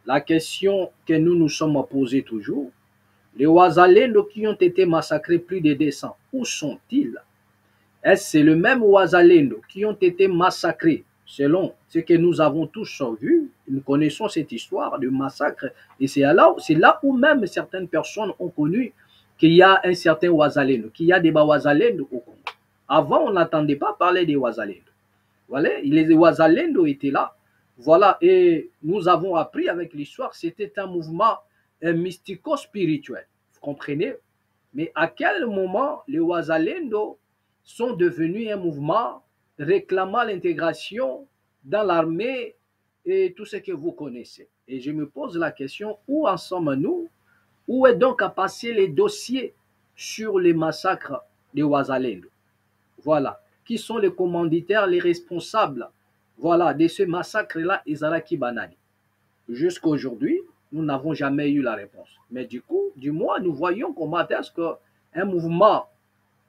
La question que nous nous sommes posée toujours, les Ouazalendo qui ont été massacrés plus de 200, où sont-ils? Est-ce c'est le même Ouazalendo qui ont été massacrés selon ce que nous avons tous vu? Nous connaissons cette histoire de massacre et c'est là où même certaines personnes ont connu qu'il y a un certain Ouazalendo, qu'il y a des Ouazalendo au Congo. Avant, on n'entendait pas parler des Ouazalendo. Voilà, les Ouazalendo étaient là. Voilà, et nous avons appris avec l'histoire, c'était un mouvement mystico-spirituel. Vous comprenez? Mais à quel moment les Ouazalendo sont devenus un mouvement réclamant l'intégration dans l'armée et tout ce que vous connaissez? Et je me pose la question, où en sommes-nous? Où est donc à passer les dossiers sur les massacres des Ouazalendo? Voilà. Qui sont les commanditaires, les responsables, voilà, de ce massacre-là, Izaraki Banani? Jusqu'à aujourd'hui, nous n'avons jamais eu la réponse. Mais du coup, du moins, nous voyons comment est-ce qu'un mouvement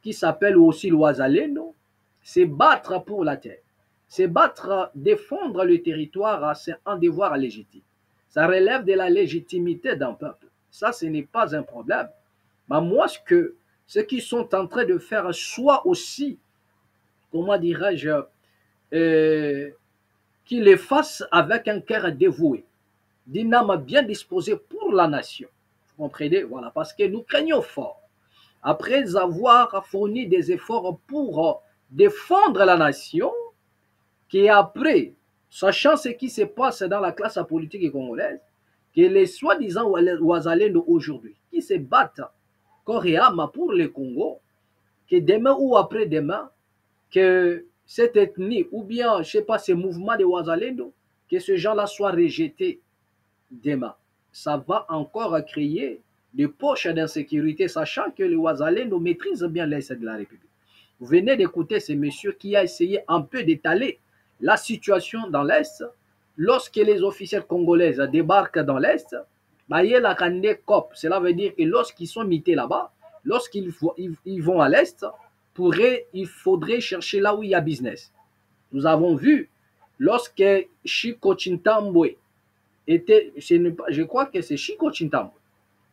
qui s'appelle aussi l'Ouazalendo, c'est battre pour la terre. C'est battre, défendre le territoire, c'est un devoir légitime. Ça relève de la légitimité d'un peuple. Ça, ce n'est pas un problème. Mais moi, ce qu'ils sont en train de faire, soit aussi, comment dirais-je, qu'ils le fassent avec un cœur dévoué, d'une âme bien disposée pour la nation. Vous comprenez? Voilà, parce que nous craignons fort. Après avoir fourni des efforts pour défendre la nation, qui après, sachant ce qui se passe dans la classe politique congolaise, que les soi-disant Ouazalendo aujourd'hui, qui se battent corps et âme pour le Congo, que demain ou après-demain, que cette ethnie, ou bien, je ne sais pas, ces mouvements de Ouazalendo, que ces gens-là soient rejetés demain. Ça va encore créer des poches d'insécurité, sachant que les Ouazalendo maîtrisent bien l'Est de la République. Vous venez d'écouter ce monsieur qui a essayé un peu d'étaler la situation dans l'Est. Lorsque les officiels congolais débarquent dans l'Est, cela veut dire que lorsqu'ils sont mités là-bas, lorsqu'ils vont à l'Est, il faudrait chercher là où il y a business. Nous avons vu, lorsque Chico Chintambwe je crois que c'est Chico Chintambwe,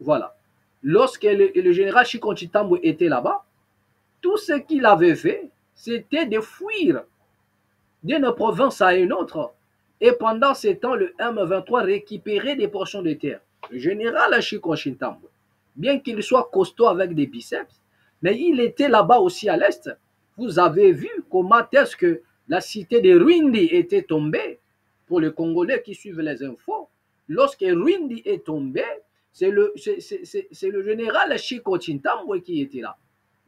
voilà. Lorsque le général Chico Chintambwe était là-bas, tout ce qu'il avait fait, c'était de fuir d'une province à une autre. Et pendant ce temps, le M23 récupérait des portions de terre. Le général Chico Chintambwe, bien qu'il soit costaud avec des biceps, mais il était là-bas aussi à l'est. Vous avez vu comment est-ce que la cité de Rwindi était tombée. Pour les Congolais qui suivent les infos, lorsque Rwindi est tombé, c'est le général Chico Chintambwe qui était là.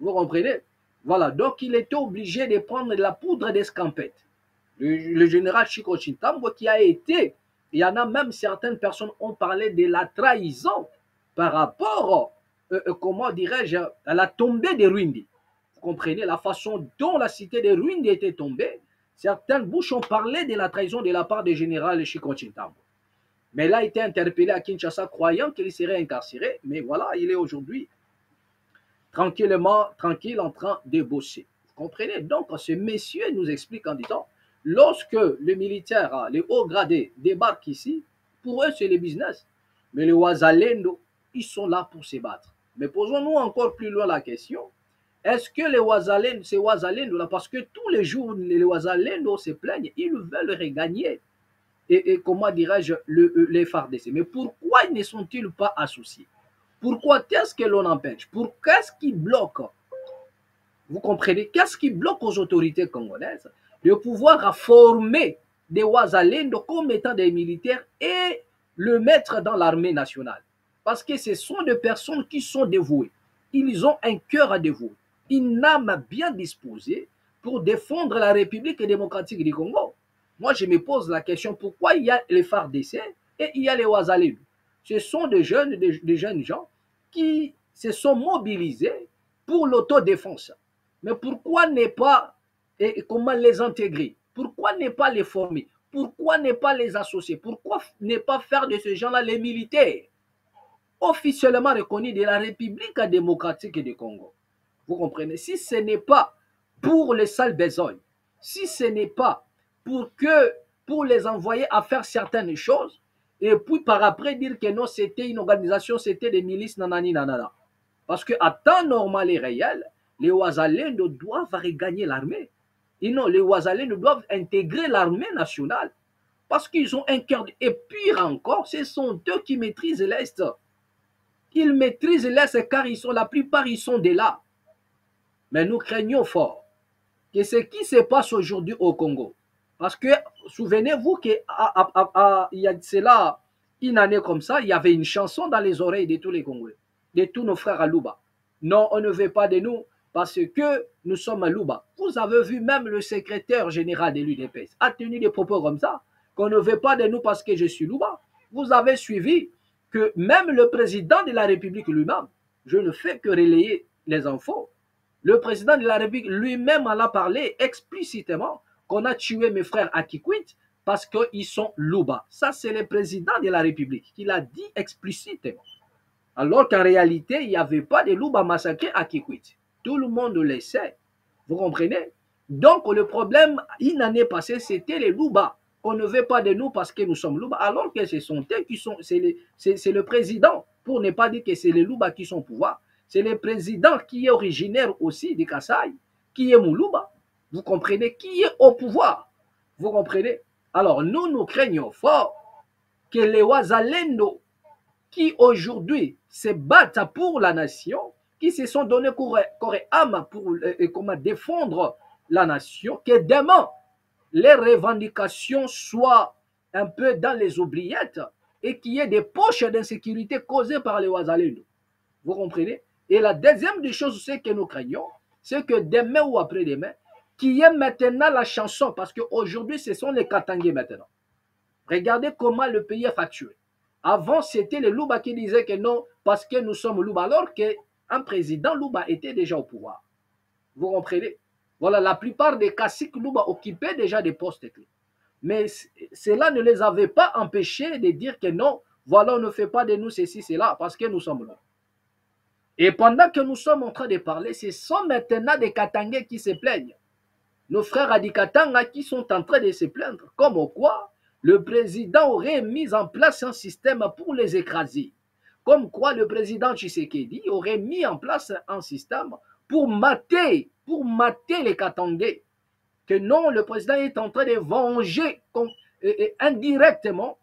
Vous comprenez? Voilà, donc il était obligé de prendre de la poudre d'escampette. Le général Chico Chintambwe qui a été, il y en a même certaines personnes ont parlé de la trahison par rapport, comment dirais-je, à la tombée de Rwindi. Vous comprenez la façon dont la cité de Rwindi était tombée. Certaines bouches ont parlé de la trahison de la part du général Chico Chintambwe. Mais il a été interpellé à Kinshasa croyant qu'il serait incarcéré. Mais voilà, il est aujourd'hui tranquillement, tranquille en train de bosser. Vous comprenez? Donc, ce monsieur nous explique en disant, lorsque les militaires, les hauts gradés débarquent ici, pour eux, c'est le business. Mais les Ouazalendo, ils sont là pour se battre. Mais posons-nous encore plus loin la question. Est-ce que les Ouazalendo, ces Ouazalendo là, parce que tous les jours, les Ouazalendo se plaignent, ils veulent regagner, et comment dirais-je, les FARDC. Mais pourquoi ne sont-ils pas associés? Pourquoi qu'est-ce que l'on empêche? Qu'est-ce qui bloque? Vous comprenez? Qu'est-ce qui bloque aux autorités congolaises de pouvoir former des Ouazalendo comme étant des militaires et le mettre dans l'armée nationale? Parce que ce sont des personnes qui sont dévouées. Ils ont un cœur à dévouer, une âme bien disposée pour défendre la République démocratique du Congo. Moi, je me pose la question, pourquoi il y a les FARDC et il y a les Ouazalendo? Ce sont des jeunes gens qui se sont mobilisés pour l'autodéfense. Mais pourquoi ne pas, et comment les intégrer? Pourquoi ne pas les former? Pourquoi ne pas les associer? Pourquoi ne pas faire de ces gens-là les militaires officiellement reconnus de la République démocratique du Congo? Vous comprenez? Si ce n'est pas pour les sales besognes, si ce n'est pas pour les envoyer à faire certaines choses, et puis par après dire que non, c'était une organisation, c'était des milices, nanani, nanana. Parce qu'à temps normal et réel, les Ouazalendo doivent regagner l'armée. Et non, les Ouazalendo doivent intégrer l'armée nationale. Parce qu'ils ont un cœur. Et pire encore, ce sont eux qui maîtrisent l'Est. Ils maîtrisent l'Est car la plupart, ils sont de là. Mais nous craignons fort que ce qui se passe aujourd'hui au Congo, parce que souvenez-vous qu'il y a cela une année comme ça, il y avait une chanson dans les oreilles de tous les Congolais, de tous nos frères à Luba. Non, on ne veut pas de nous parce que nous sommes à Luba. Vous avez vu même le secrétaire général de l'UDPS a tenu des propos comme ça, qu'on ne veut pas de nous parce que je suis Luba. Vous avez suivi que même le président de la République lui-même, je ne fais que relayer les infos, le président de la République lui-même en a parlé explicitement qu'on a tué mes frères à Kikwit parce qu'ils sont Luba. Ça, c'est le président de la République qui l'a dit explicitement. Alors qu'en réalité, il n'y avait pas de Luba massacrés à Kikwit. Tout le monde le sait. Vous comprenez? Donc, le problème, une année passée, c'était les Luba. On ne veut pas de nous parce que nous sommes Luba, alors que ce sont eux qui sont, c'est le président, pour ne pas dire que c'est les Luba qui sont au pouvoir. C'est le président qui est originaire aussi de Kasaï, qui est Moulouba. Vous comprenez? Qui est au pouvoir. Vous comprenez? Alors, nous craignons fort que les Ouazalendo, qui aujourd'hui se battent pour la nation, qui se sont donnés corps et âme pour défendre la nation, que demain, les revendications soient un peu dans les oubliettes et qu'il y ait des poches d'insécurité causées par les Ouazalendo. Vous comprenez? Et la deuxième des choses que nous craignons, c'est que demain ou après-demain, qu'il y ait maintenant la chanson, parce qu'aujourd'hui, ce sont les Katangais maintenant. Regardez comment le pays est facturé. Avant, c'était les Luba qui disaient que non, parce que nous sommes Luba, alors qu'un président Luba était déjà au pouvoir. Vous comprenez? Voilà, la plupart des caciques Luba occupaient déjà des postes clés. Mais cela ne les avait pas empêchés de dire que non, voilà, on ne fait pas de nous ceci, cela, parce que nous sommes là. Et pendant que nous sommes en train de parler, ce sont maintenant des Katangais qui se plaignent. Nos frères Adikatanga qui sont en train de se plaindre. Comme quoi, le président aurait mis en place un système pour les écraser. Comme quoi, le président Tshisekedi aurait mis en place un système pour mater les Katangais. Que non, le président est en train de venger indirectement,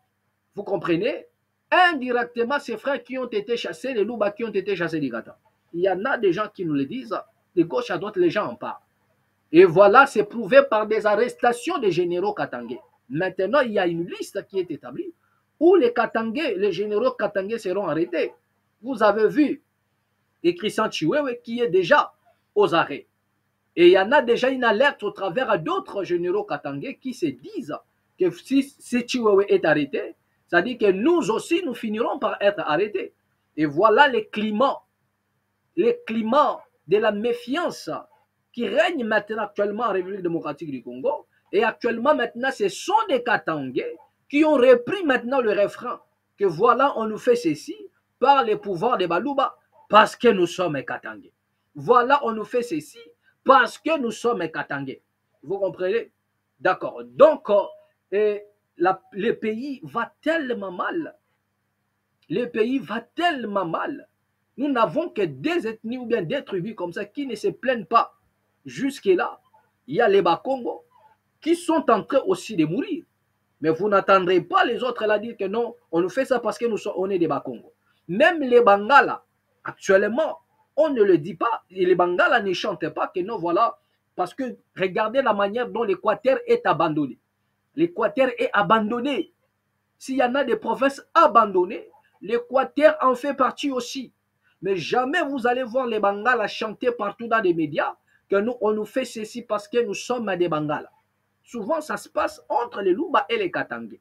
vous comprenez, indirectement ses frères qui ont été chassés, les Luba qui ont été chassés du Gata. Il y en a des gens qui nous le disent, de gauche à droite, les gens en parlent. Et voilà, c'est prouvé par des arrestations des généraux katangais. Maintenant, il y a une liste qui est établie où les Katangais, les généraux katangais seront arrêtés. Vous avez vu Christian Chiwewe qui est déjà aux arrêts. Et il y en a déjà une alerte au travers d'autres généraux katangais qui se disent que si Chiwewe est arrêté, ça dit que nous aussi, nous finirons par être arrêtés. Et voilà les climats de la méfiance qui règne maintenant actuellement en République démocratique du Congo. Et actuellement, maintenant, ce sont des Katangais qui ont repris maintenant le refrain que voilà, on nous fait ceci par les pouvoirs des Baluba parce que nous sommes Katangais. Voilà, on nous fait ceci parce que nous sommes Katangais. Vous comprenez? D'accord. Donc, le pays va tellement mal. Le pays va tellement mal. Nous n'avons que des ethnies ou bien des tribus comme ça qui ne se plaignent pas. Jusque-là, il y a les Bakongo qui sont en train aussi de mourir. Mais vous n'attendrez pas les autres là dire que non, on nous fait ça parce que on est des Bakongo. Même les Bangala, actuellement, on ne le dit pas. Et les Bangala ne chantent pas que non, voilà. Parce que regardez la manière dont l'Équateur est abandonné. L'Équateur est abandonné. S'il y en a des provinces abandonnées, l'Équateur en fait partie aussi. Mais jamais vous allez voir les Bangala chanter partout dans les médias que nous, on nous fait ceci parce que nous sommes des Bangala. Souvent, ça se passe entre les Luba et les Katangais.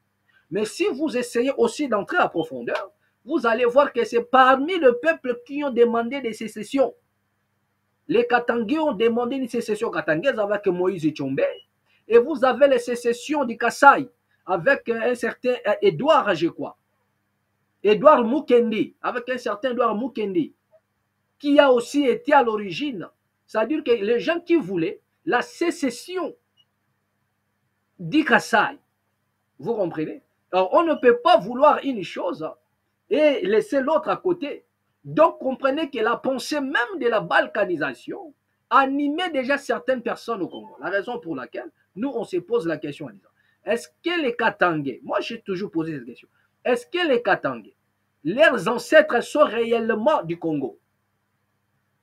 Mais si vous essayez aussi d'entrer à profondeur, vous allez voir que c'est parmi le peuple qui ont demandé des sécessions. Les Katangais ont demandé une sécession katangaise avec Moïse Tchombe. Et vous avez les sécessions du Kasaï avec un certain Edouard, je crois. Edouard Mukendi, avec un certain Edouard Mukendi, qui a aussi été à l'origine. C'est-à-dire que les gens qui voulaient la sécession du Kasaï, vous comprenez? Alors, on ne peut pas vouloir une chose et laisser l'autre à côté. Donc, comprenez que la pensée même de la balkanisation animait déjà certaines personnes au Congo. La raison pour laquelle nous, on se pose la question en disant, est-ce que les Katangais, moi j'ai toujours posé cette question, est-ce que les Katangais, leurs ancêtres sont réellement du Congo?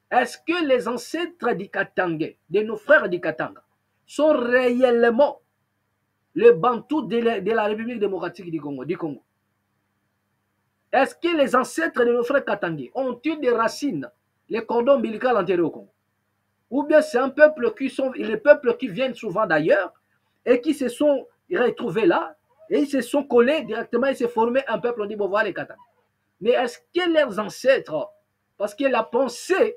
Est-ce que les ancêtres du Katangais, de nos frères du Katanga, sont réellement les Bantous de la République démocratique du Congo? Est-ce que les ancêtres de nos frères Katangais ont eu des racines, les cordons ombilicaux enterrés au Congo? Ou bien c'est un peuple qui sont les peuples qui viennent souvent d'ailleurs et qui se sont retrouvés là et ils se sont collés directement et se formé un peuple, on dit bon voilà les Katangais. Mais est-ce que leurs ancêtres, parce que la pensée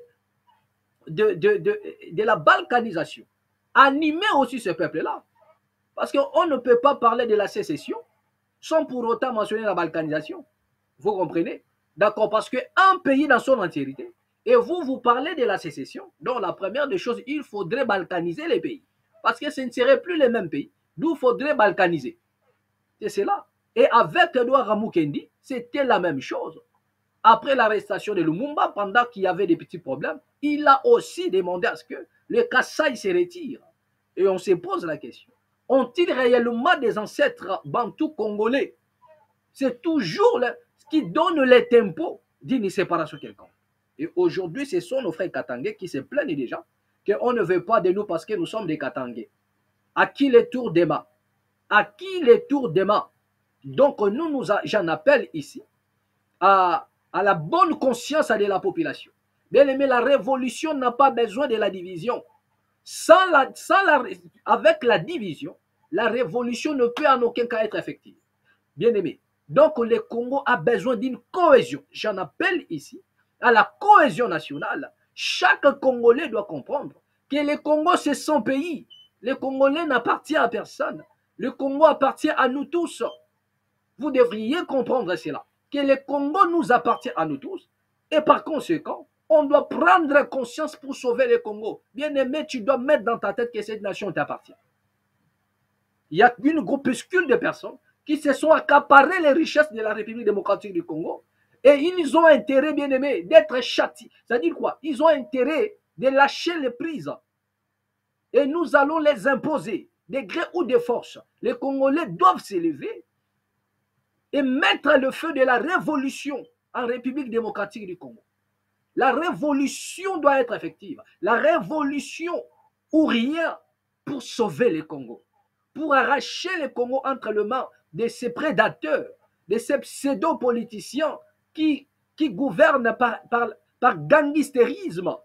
de la balkanisation animait aussi ce peuple-là, parce qu'on ne peut pas parler de la sécession sans pour autant mentionner la balkanisation. Vous comprenez? D'accord, parce qu'un pays dans son entièreté, et vous parlez de la sécession, donc la première des choses, il faudrait balkaniser les pays. Parce que ce ne seraient plus les mêmes pays. D'où il faudrait balkaniser. C'est cela. Et avec Edouard Ramoukendi, c'était la même chose. Après l'arrestation de Lumumba, pendant qu'il y avait des petits problèmes, il a aussi demandé à ce que le Kassai se retire. Et on se pose la question, ont-ils réellement des ancêtres bantous congolais? C'est toujours ce qui donne les tempos d'une séparation quelconque. Et aujourd'hui, ce sont nos frères katangais qui se plaignent déjà qu'on ne veut pas de nous parce que nous sommes des katangais. À qui les tours d'Emma? À qui les tours d'Emma? Donc, j'en appelle ici à la bonne conscience de la population. Bien aimé, la révolution n'a pas besoin de la division. Avec la division, la révolution ne peut en aucun cas être effective. Bien aimé, donc le Congo a besoin d'une cohésion. J'en appelle ici à la cohésion nationale. Chaque Congolais doit comprendre que le Congo, c'est son pays. Le Congolais n'appartient à personne. Le Congo appartient à nous tous. Vous devriez comprendre cela, que le Congo nous appartient à nous tous. Et par conséquent, on doit prendre conscience pour sauver le Congo. Bien aimé, tu dois mettre dans ta tête que cette nation t'appartient. Il y a une groupuscule de personnes qui se sont accaparées les richesses de la République démocratique du Congo. Et ils ont intérêt, bien aimé, d'être châtiés. C'est-à-dire quoi? Ils ont intérêt de lâcher les prises. Et nous allons les imposer, de gré ou de force. Les Congolais doivent s'élever et mettre le feu de la révolution en République démocratique du Congo. La révolution doit être effective. La révolution ou rien pour sauver le Congo. Pour arracher le Congo entre les mains de ces prédateurs, de ces pseudo-politiciens qui gouvernent par gangstérisme,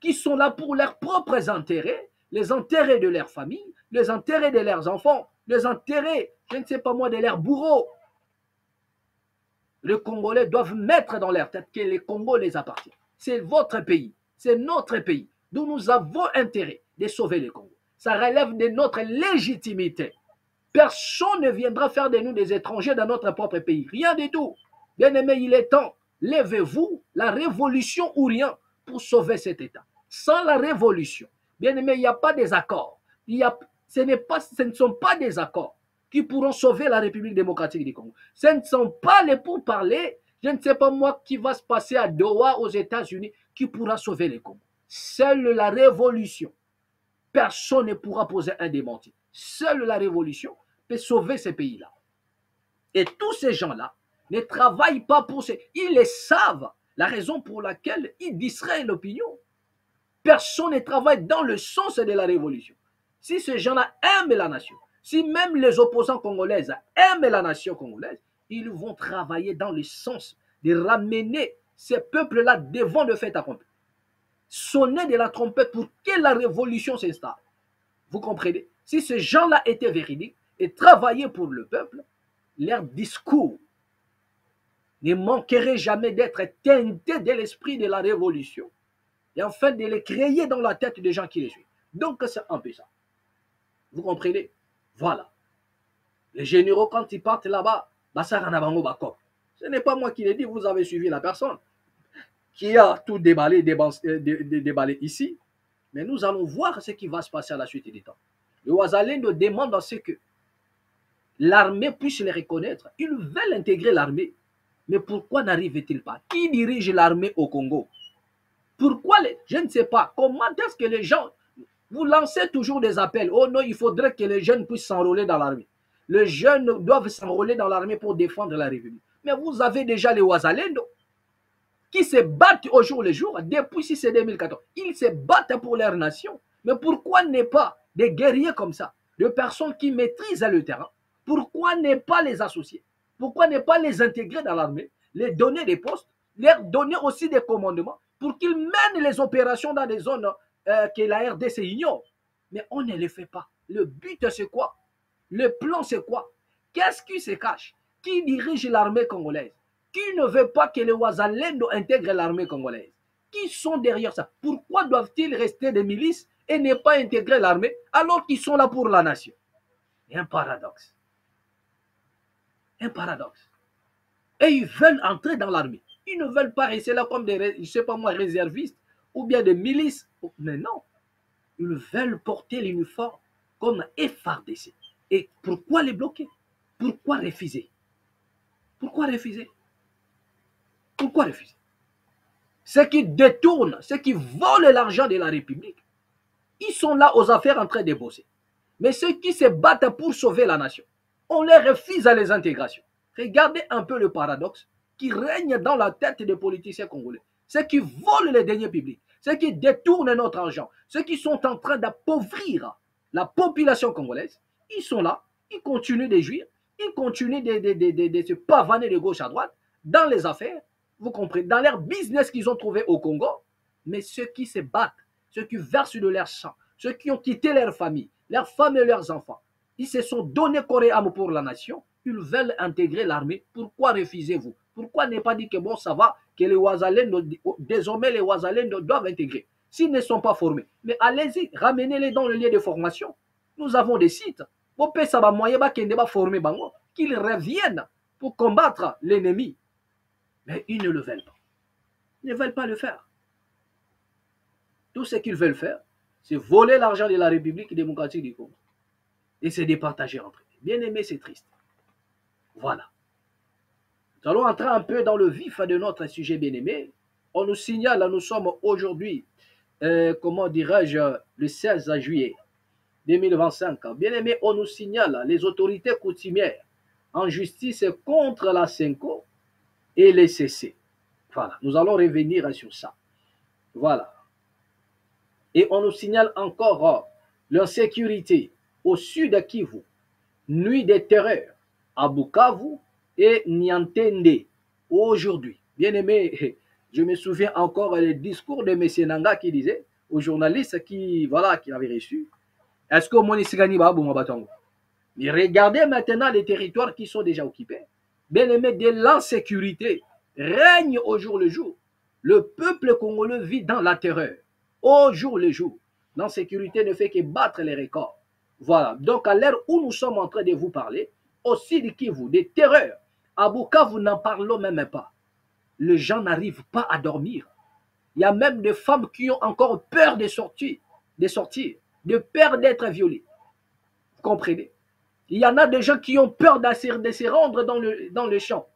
qui sont là pour leurs propres intérêts, les intérêts de leur famille, les intérêts de leurs enfants, les intérêts, je ne sais pas moi, de leurs bourreaux. Les Congolais doivent mettre dans leur tête que le Congo les appartient. C'est votre pays, c'est notre pays, d'où nous avons intérêt de sauver le Congo. Ça relève de notre légitimité. Personne ne viendra faire de nous des étrangers dans notre propre pays. Rien du tout. Bien aimé, il est temps. Lèvez-vous, la révolution ou rien pour sauver cet État. Sans la révolution, bien aimé, il n'y a pas des accords. Ce ne sont pas des accords qui pourront sauver la République démocratique du Congo. Ce ne sont pas les pourparlers, je ne sais pas moi, qui va se passer à Doha, aux États-Unis, qui pourra sauver le Congo. Seule la révolution. Personne ne pourra poser un démenti. Seule la révolution peut sauver ces pays-là. Et tous ces gens-là ne travaillent pas pour ces... Ils le savent, la raison pour laquelle ils distraient l'opinion. Personne ne travaille dans le sens de la révolution. Si ces gens-là aiment la nation, si même les opposants congolais aiment la nation congolaise, ils vont travailler dans le sens de ramener ces peuples-là devant le fait accompli. Sonner de la trompette pour que la révolution s'installe. Vous comprenez? Si ces gens-là étaient véridiques et travaillaient pour le peuple, leur discours ne manquerait jamais d'être teinté de l'esprit de la révolution et enfin de les créer dans la tête des gens qui les suivent. Donc c'est un peu ça. Vous comprenez? Voilà. Les généraux, quand ils partent là-bas, ce n'est pas moi qui l'ai dit, vous avez suivi la personne qui a tout déballé ici. Mais nous allons voir ce qui va se passer à la suite du temps. Le Ouazalé nous demande à ce que l'armée puisse les reconnaître. Ils veulent intégrer l'armée. Mais pourquoi n'arrive-t-il pas? Qui dirige l'armée au Congo? Pourquoi je ne sais pas. Comment est-ce que les gens... Vous lancez toujours des appels. Oh non, il faudrait que les jeunes puissent s'enrôler dans l'armée. Les jeunes doivent s'enrôler dans l'armée pour défendre la République. Mais vous avez déjà les Ouazalendo qui se battent au jour le jour depuis 2014. Ils se battent pour leur nation. Mais pourquoi n'est pas des guerriers comme ça, de personnes qui maîtrisent le terrain? Pourquoi ne pas les associer? Pourquoi ne pas les intégrer dans l'armée, les donner des postes, leur donner aussi des commandements pour qu'ils mènent les opérations dans des zones que la RDC ignore? Mais on ne le fait pas. Le but, c'est quoi? Le plan, c'est quoi? Qu'est-ce qui se cache? Qui dirige l'armée congolaise? Qui ne veut pas que les Ouazalendo intègrent l'armée congolaise? Qui sont derrière ça? Pourquoi doivent-ils rester des milices et ne pas intégrer l'armée alors qu'ils sont là pour la nation? Un paradoxe. Un paradoxe. Et ils veulent entrer dans l'armée. Ils ne veulent pas rester là comme des, je sais pas moi, réservistes ou bien des milices. Mais non. Ils veulent porter l'uniforme comme FARDC. Et pourquoi les bloquer? Pourquoi refuser? Pourquoi refuser? Pourquoi refuser? Ceux qui détournent, ceux qui volent l'argent de la République, ils sont là aux affaires en train de bosser. Mais ceux qui se battent pour sauver la nation, on les refuse à les intégrations. Regardez un peu le paradoxe qui règne dans la tête des politiciens congolais. Ceux qui volent les deniers publics, ceux qui détournent notre argent, ceux qui sont en train d'appauvrir la population congolaise, ils sont là, ils continuent de jouir, ils continuent de se pavaner de gauche à droite dans les affaires, vous comprenez, dans leur business qu'ils ont trouvé au Congo. Mais ceux qui se battent, ceux qui versent de leur sang, ceux qui ont quitté leur famille, leurs femmes et leurs enfants, ils se sont donnés corps et âme pour la nation, ils veulent intégrer l'armée. Pourquoi refusez-vous? Pourquoi ne pas dire que bon, ça va, que les Ouazalendo, désormais les Ouazalendo doivent intégrer, s'ils ne sont pas formés? Mais allez-y, ramenez-les dans le lieu de formation. Nous avons des sites. Qu'ils reviennent pour combattre l'ennemi. Mais ils ne le veulent pas. Ils ne veulent pas le faire. Tout ce qu'ils veulent faire, c'est voler l'argent de la République démocratique du Congo et se départager entre eux. Bien aimé, c'est triste. Voilà. Nous allons entrer un peu dans le vif de notre sujet bien aimé. On nous signale, nous sommes aujourd'hui, comment dirais-je, le 16 juillet 2025. Bien aimé, on nous signale les autorités coutumières en justice contre la CENCO et les CC. Voilà, nous allons revenir sur ça. Voilà. Et on nous signale encore l'insécurité au sud de Kivu, nuit de terreur à Bukavu et Niantende aujourd'hui. Bien aimé, je me souviens encore le discours de M. Nanga qui disait aux journalistes qui avait reçu, est-ce que Monisigani va Batongo? Mais regardez maintenant les territoires qui sont déjà occupés. Bien aimé, de l'insécurité règne au jour le jour. Le peuple congolais vit dans la terreur. Au jour le jour. L'insécurité ne fait que battre les records. Voilà. Donc, à l'heure où nous sommes en train de vous parler, aussi de Kivu, des terreurs, à Bukavu, n'en parlons même pas. Les gens n'arrivent pas à dormir. Il y a même des femmes qui ont encore peur de sortir, de peur d'être violées. Vous comprenez? Il y en a des gens qui ont peur de se rendre dans le champ.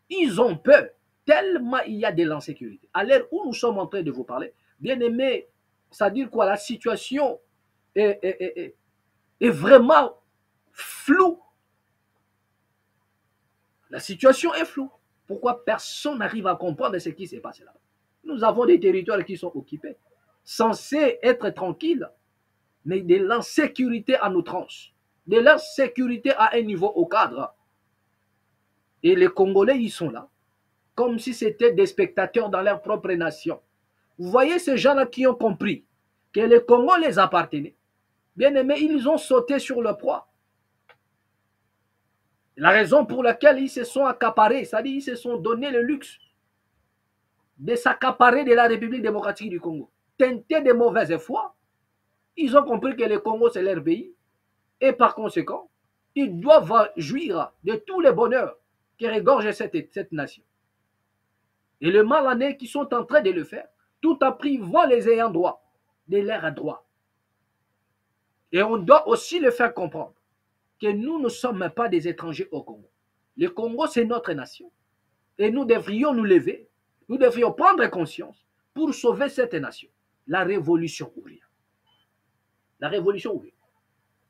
Ils ont peur, tellement il y a de l'insécurité. À l'heure où nous sommes en train de vous parler, bien aimé, c'est-à-dire quoi? La situation est vraiment floue. La situation est floue. Pourquoi personne n'arrive à comprendre ce qui s'est passé là? Nous avons des territoires qui sont occupés, censés être tranquilles, mais de l'insécurité à outrance, de l'insécurité à un niveau au cadre. Et les Congolais, ils sont là, comme si c'était des spectateurs dans leur propre nation. Vous voyez ces gens-là qui ont compris que le Congo les appartenait. Bien aimés, ils ont sauté sur le proie. La raison pour laquelle ils se sont accaparés, c'est-à-dire ils se sont donné le luxe de s'accaparer de la République démocratique du Congo. Teintés de mauvaise foi, ils ont compris que le Congo c'est leur pays et par conséquent, ils doivent jouir de tous les bonheurs qui regorgent cette nation. Et le mal en est qu'ils sont en train de le faire, tout en privant les ayants droit de leurs droits. Et on doit aussi le faire comprendre que nous ne sommes pas des étrangers au Congo. Le Congo, c'est notre nation. Et nous devrions nous lever, nous devrions prendre conscience pour sauver cette nation. La révolution ouvrière. La révolution ouvrière.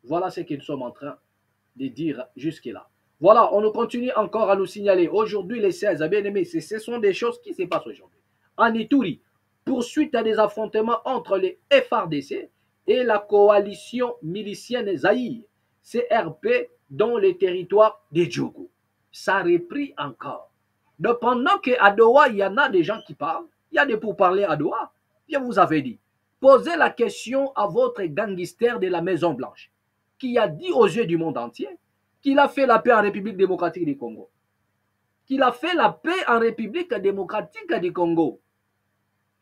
Voilà ce que nous sommes en train de dire jusque-là. Voilà, on continue encore à nous signaler. Aujourd'hui, les 16, bien aimés, ce sont des choses qui se passent aujourd'hui. En Ituri, poursuite à des affrontements entre les FARDC et la coalition milicienne Zaïre, CRP, dans les territoires de Djogo. Ça a repris encore. Donc, pendant qu'à Doha, il y en a des gens qui parlent, il y a des pourparlers à Doha, je vous avais dit, posez la question à votre gangster de la Maison Blanche, qui a dit aux yeux du monde entier qu'il a fait la paix en République démocratique du Congo. Qu'il a fait la paix en République démocratique du Congo.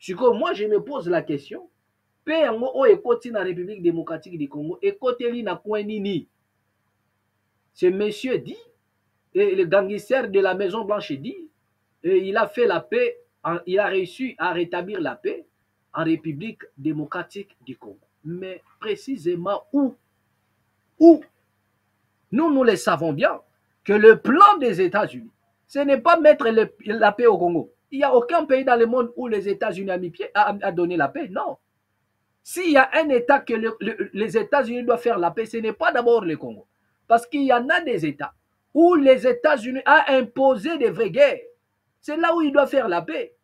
Moi, je me pose la question, paix en écoti en République démocratique du Congo, écoteli na kwenini. Ce monsieur dit, et le gangster de la Maison Blanche dit, et il a fait la paix, il a réussi à rétablir la paix en République démocratique du Congo. Mais précisément où? Où? Nous le savons bien que le plan des États-Unis, ce n'est pas mettre la paix au Congo. Il n'y a aucun pays dans le monde où les États-Unis ont mis pied à donner la paix. Non. S'il y a un État que les États-Unis doivent faire la paix, ce n'est pas d'abord le Congo. Parce qu'il y en a des États où les États-Unis ont imposé des vraies guerres. C'est là où ils doivent faire la paix.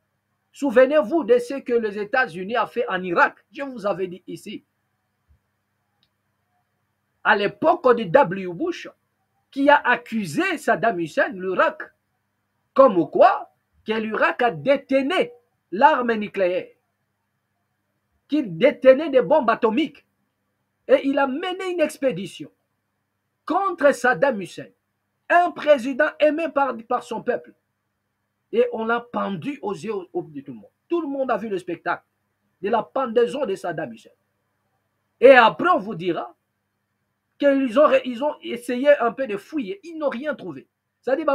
Souvenez-vous de ce que les États-Unis ont fait en Irak. Je vous avais dit ici. À l'époque de W. Bush, qui a accusé Saddam Hussein, l'Irak, comme quoi que l'Irak a détenu l'arme nucléaire, qu'il détenait des bombes atomiques. Et il a mené une expédition contre Saddam Hussein, un président aimé par son peuple. Et on l'a pendu aux yeux de tout le monde. Tout le monde a vu le spectacle de la pendaison de Saddam Hussein. Et après, on vous dira qu'ils ont essayé un peu de fouiller. Ils n'ont rien trouvé. C'est-à-dire,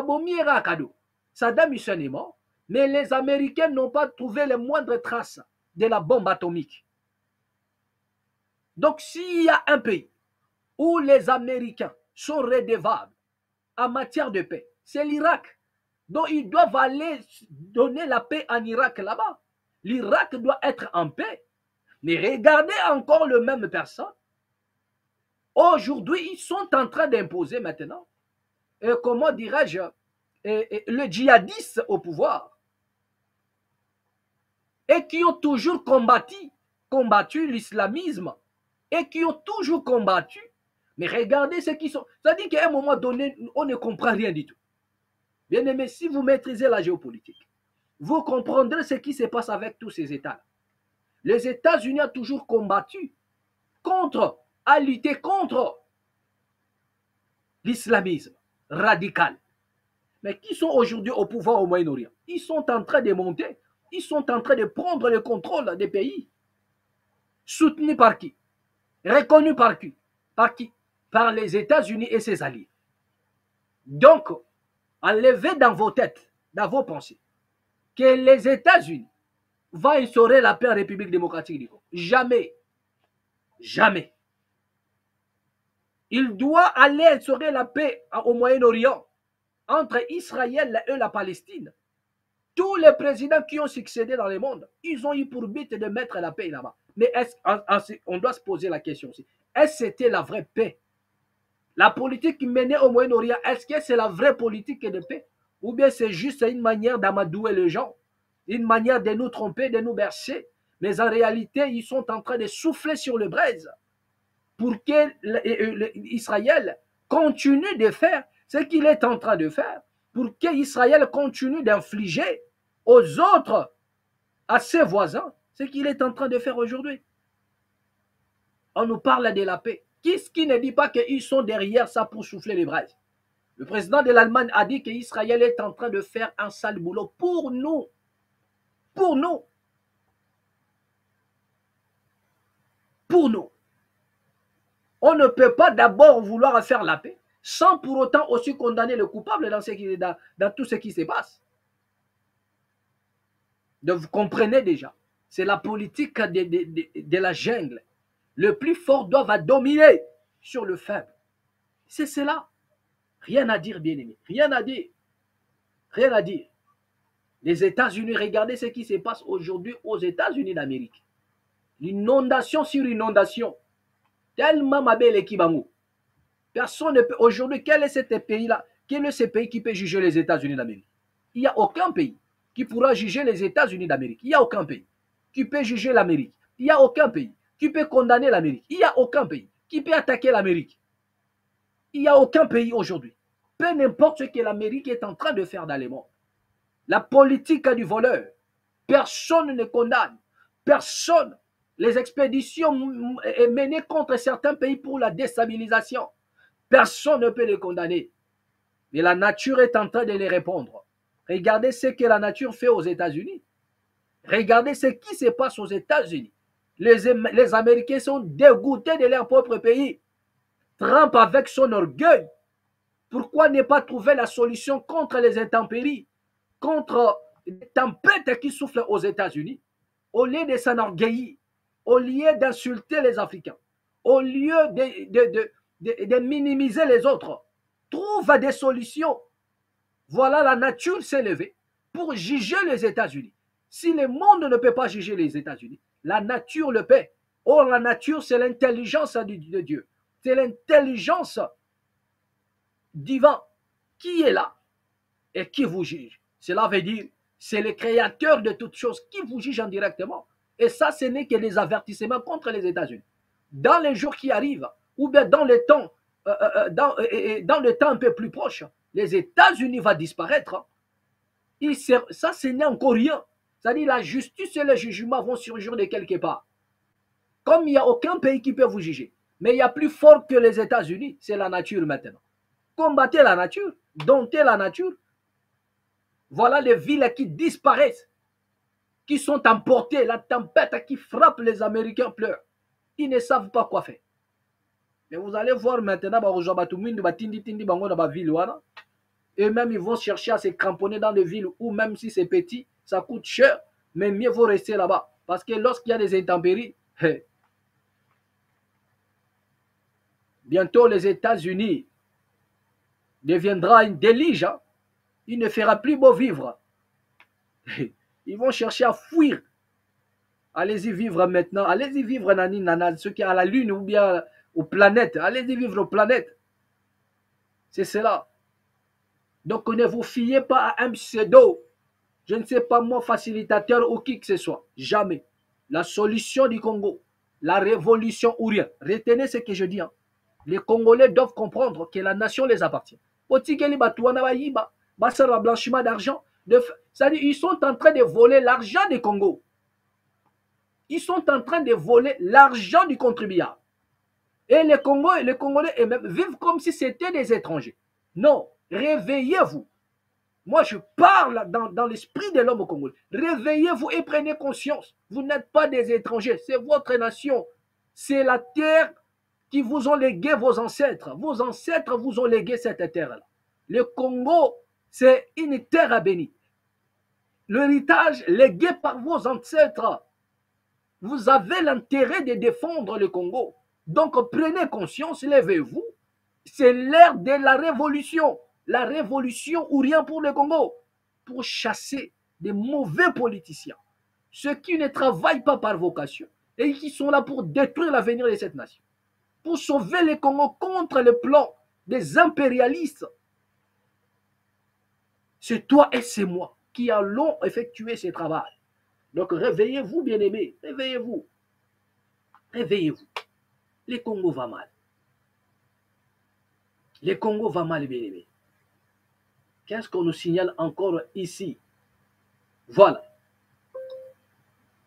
Saddam Hussein est mort, mais les Américains n'ont pas trouvé les moindres traces de la bombe atomique. Donc, s'il y a un pays où les Américains sont redevables en matière de paix, c'est l'Irak. Donc, ils doivent aller donner la paix en Irak là-bas. L'Irak doit être en paix. Mais regardez encore le même personne. Aujourd'hui, ils sont en train d'imposer maintenant, comment dirais-je, le djihadiste au pouvoir. Et qui ont toujours combattu l'islamisme. Et qui ont toujours combattu. Mais regardez ce qu'ils sont. C'est-à-dire qu'à un moment donné, on ne comprend rien du tout. Bien aimé, si vous maîtrisez la géopolitique, vous comprendrez ce qui se passe avec tous ces États-là. Les États-Unis ont toujours combattu à lutter contre l'islamisme radical. Mais qui sont aujourd'hui au pouvoir au Moyen-Orient? Ils sont en train de monter, ils sont en train de prendre le contrôle des pays. Soutenus par qui? Reconnus par qui? Par les États-Unis et ses alliés. Donc, enlevez dans vos têtes, dans vos pensées, que les États-Unis vont instaurer la paix en République démocratique du Congo. Jamais. Jamais. Il doit aller instaurer la paix au Moyen-Orient entre Israël et la Palestine. Tous les présidents qui ont succédé dans le monde, ils ont eu pour but de mettre la paix là-bas. Mais on doit se poser la question aussi. Est-ce que c'était la vraie paix? La politique menée au Moyen-Orient, est-ce que c'est la vraie politique de paix? Ou bien c'est juste une manière d'amadouer les gens, une manière de nous tromper, de nous bercer? Mais en réalité, ils sont en train de souffler sur le braise pour qu'Israël continue de faire ce qu'il est en train de faire, pour qu'Israël continue d'infliger aux autres, à ses voisins, ce qu'il est en train de faire aujourd'hui. On nous parle de la paix. Qui ne dit pas qu'ils sont derrière ça pour souffler les braises? Le président de l'Allemagne a dit qu'Israël est en train de faire un sale boulot pour nous. Pour nous. Pour nous. On ne peut pas d'abord vouloir faire la paix sans pour autant aussi condamner le coupable dans tout ce qui se passe. Donc vous comprenez déjà, c'est la politique de la jungle. Le plus fort doit dominer sur le faible. C'est cela. Rien à dire, bien-aimé. Rien à dire. Rien à dire. Les États-Unis, regardez ce qui se passe aujourd'hui aux États-Unis d'Amérique. L'inondation sur inondation. Tellement ma belle Kibango. Personne ne peut. Aujourd'hui, quel est ce pays-là? Quel est ce pays qui peut juger les États-Unis d'Amérique? Il n'y a aucun pays qui pourra juger les États-Unis d'Amérique. Il n'y a aucun pays qui peut juger l'Amérique. Il n'y a aucun pays qui peut condamner l'Amérique. Il n'y a aucun pays qui peut attaquer l'Amérique. Il n'y a aucun pays aujourd'hui. Peu importe ce que l'Amérique est en train de faire dans le monde. La politique du voleur. Personne ne condamne. Personne. Les expéditions menées contre certains pays pour la déstabilisation. Personne ne peut les condamner. Mais la nature est en train de les répondre. Regardez ce que la nature fait aux États-Unis. Regardez ce qui se passe aux États-Unis. Les Américains sont dégoûtés de leur propre pays. Trump avec son orgueil. Pourquoi ne pas trouver la solution contre les intempéries, contre les tempêtes qui soufflent aux États-Unis, au lieu de s'enorgueillir, au lieu d'insulter les Africains, au lieu de minimiser les autres, trouve des solutions. Voilà, la nature s'est levée pour juger les États-Unis. Si le monde ne peut pas juger les États-Unis, la nature le paie. Or, la nature, c'est l'intelligence de Dieu. C'est l'intelligence divine qui est là et qui vous juge. Cela veut dire, c'est le créateur de toutes choses qui vous juge indirectement. Et ça, ce n'est que des avertissements contre les États-Unis. Dans les jours qui arrivent, ou bien dans le temps, dans le temps un peu plus proche, les États-Unis vont disparaître. Ça, ce n'est encore rien. C'est-à-dire la justice et le jugement vont surgir de quelque part. Comme il n'y a aucun pays qui peut vous juger. Mais il y a plus fort que les États-Unis, c'est la nature maintenant. Combattez la nature, domptez la nature. Voilà les villes qui disparaissent, qui sont emportées, la tempête qui frappe les Américains pleurent. Ils ne savent pas quoi faire. Mais vous allez voir maintenant, et même ils vont chercher à se cramponner dans des villes où même si c'est petit, ça coûte cher, mais mieux vaut rester là-bas. Parce que lorsqu'il y a des intempéries, bientôt les États-Unis deviendra une délige. Hein? Il ne fera plus beau vivre. Ils vont chercher à fuir. Allez-y vivre maintenant. Allez-y vivre, nani, nana, ceux qui sont à la Lune ou bien aux planètes. Allez-y vivre aux planètes. C'est cela. Donc ne vous fiez pas à un pseudo. Je ne sais pas moi, facilitateur ou qui que ce soit. Jamais. La solution du Congo, la révolution ou rien. Retenez ce que je dis. Hein. Les Congolais doivent comprendre que la nation les appartient. Blanchiment d'argent. C'est-à-dire ils sont en train de voler l'argent des Congo. Ils sont en train de voler l'argent du contribuable. Et les Congolais eux-mêmes vivent comme si c'était des étrangers. Non, réveillez-vous. Moi, je parle dans l'esprit de l'homme au Congo. Réveillez-vous et prenez conscience. Vous n'êtes pas des étrangers. C'est votre nation. C'est la terre qui vous ont légué vos ancêtres. Vos ancêtres vous ont légué cette terre-là. Le Congo, c'est une terre bénie. L'héritage légué par vos ancêtres. Vous avez l'intérêt de défendre le Congo. Donc, prenez conscience, levez-vous. C'est l'ère de la révolution. La révolution ou rien pour le Congo. Pour chasser des mauvais politiciens. Ceux qui ne travaillent pas par vocation et qui sont là pour détruire l'avenir de cette nation. Pour sauver le Congo contre le plan des impérialistes. C'est toi et c'est moi qui allons effectuer ce travail. Donc réveillez-vous, bien-aimés. Réveillez-vous. Réveillez-vous. Le Congo va mal. Le Congo va mal, bien-aimés. Qu'est-ce qu'on nous signale encore ici? Voilà.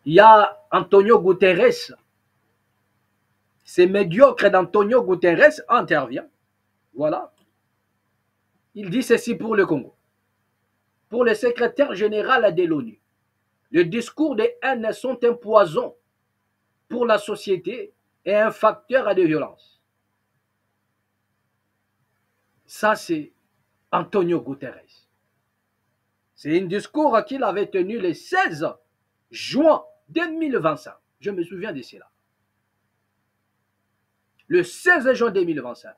Il y a Antonio Guterres. C'est médiocre d'Antonio Guterres intervient. Voilà. Il dit ceci pour le Congo. Pour le secrétaire général de l'ONU, les discours de haine sont un poison pour la société et un facteur de violence. Ça, c'est Antonio Guterres. C'est un discours qu'il avait tenu le 16 juin 2025. Je me souviens de cela. Le 16 juin 2025.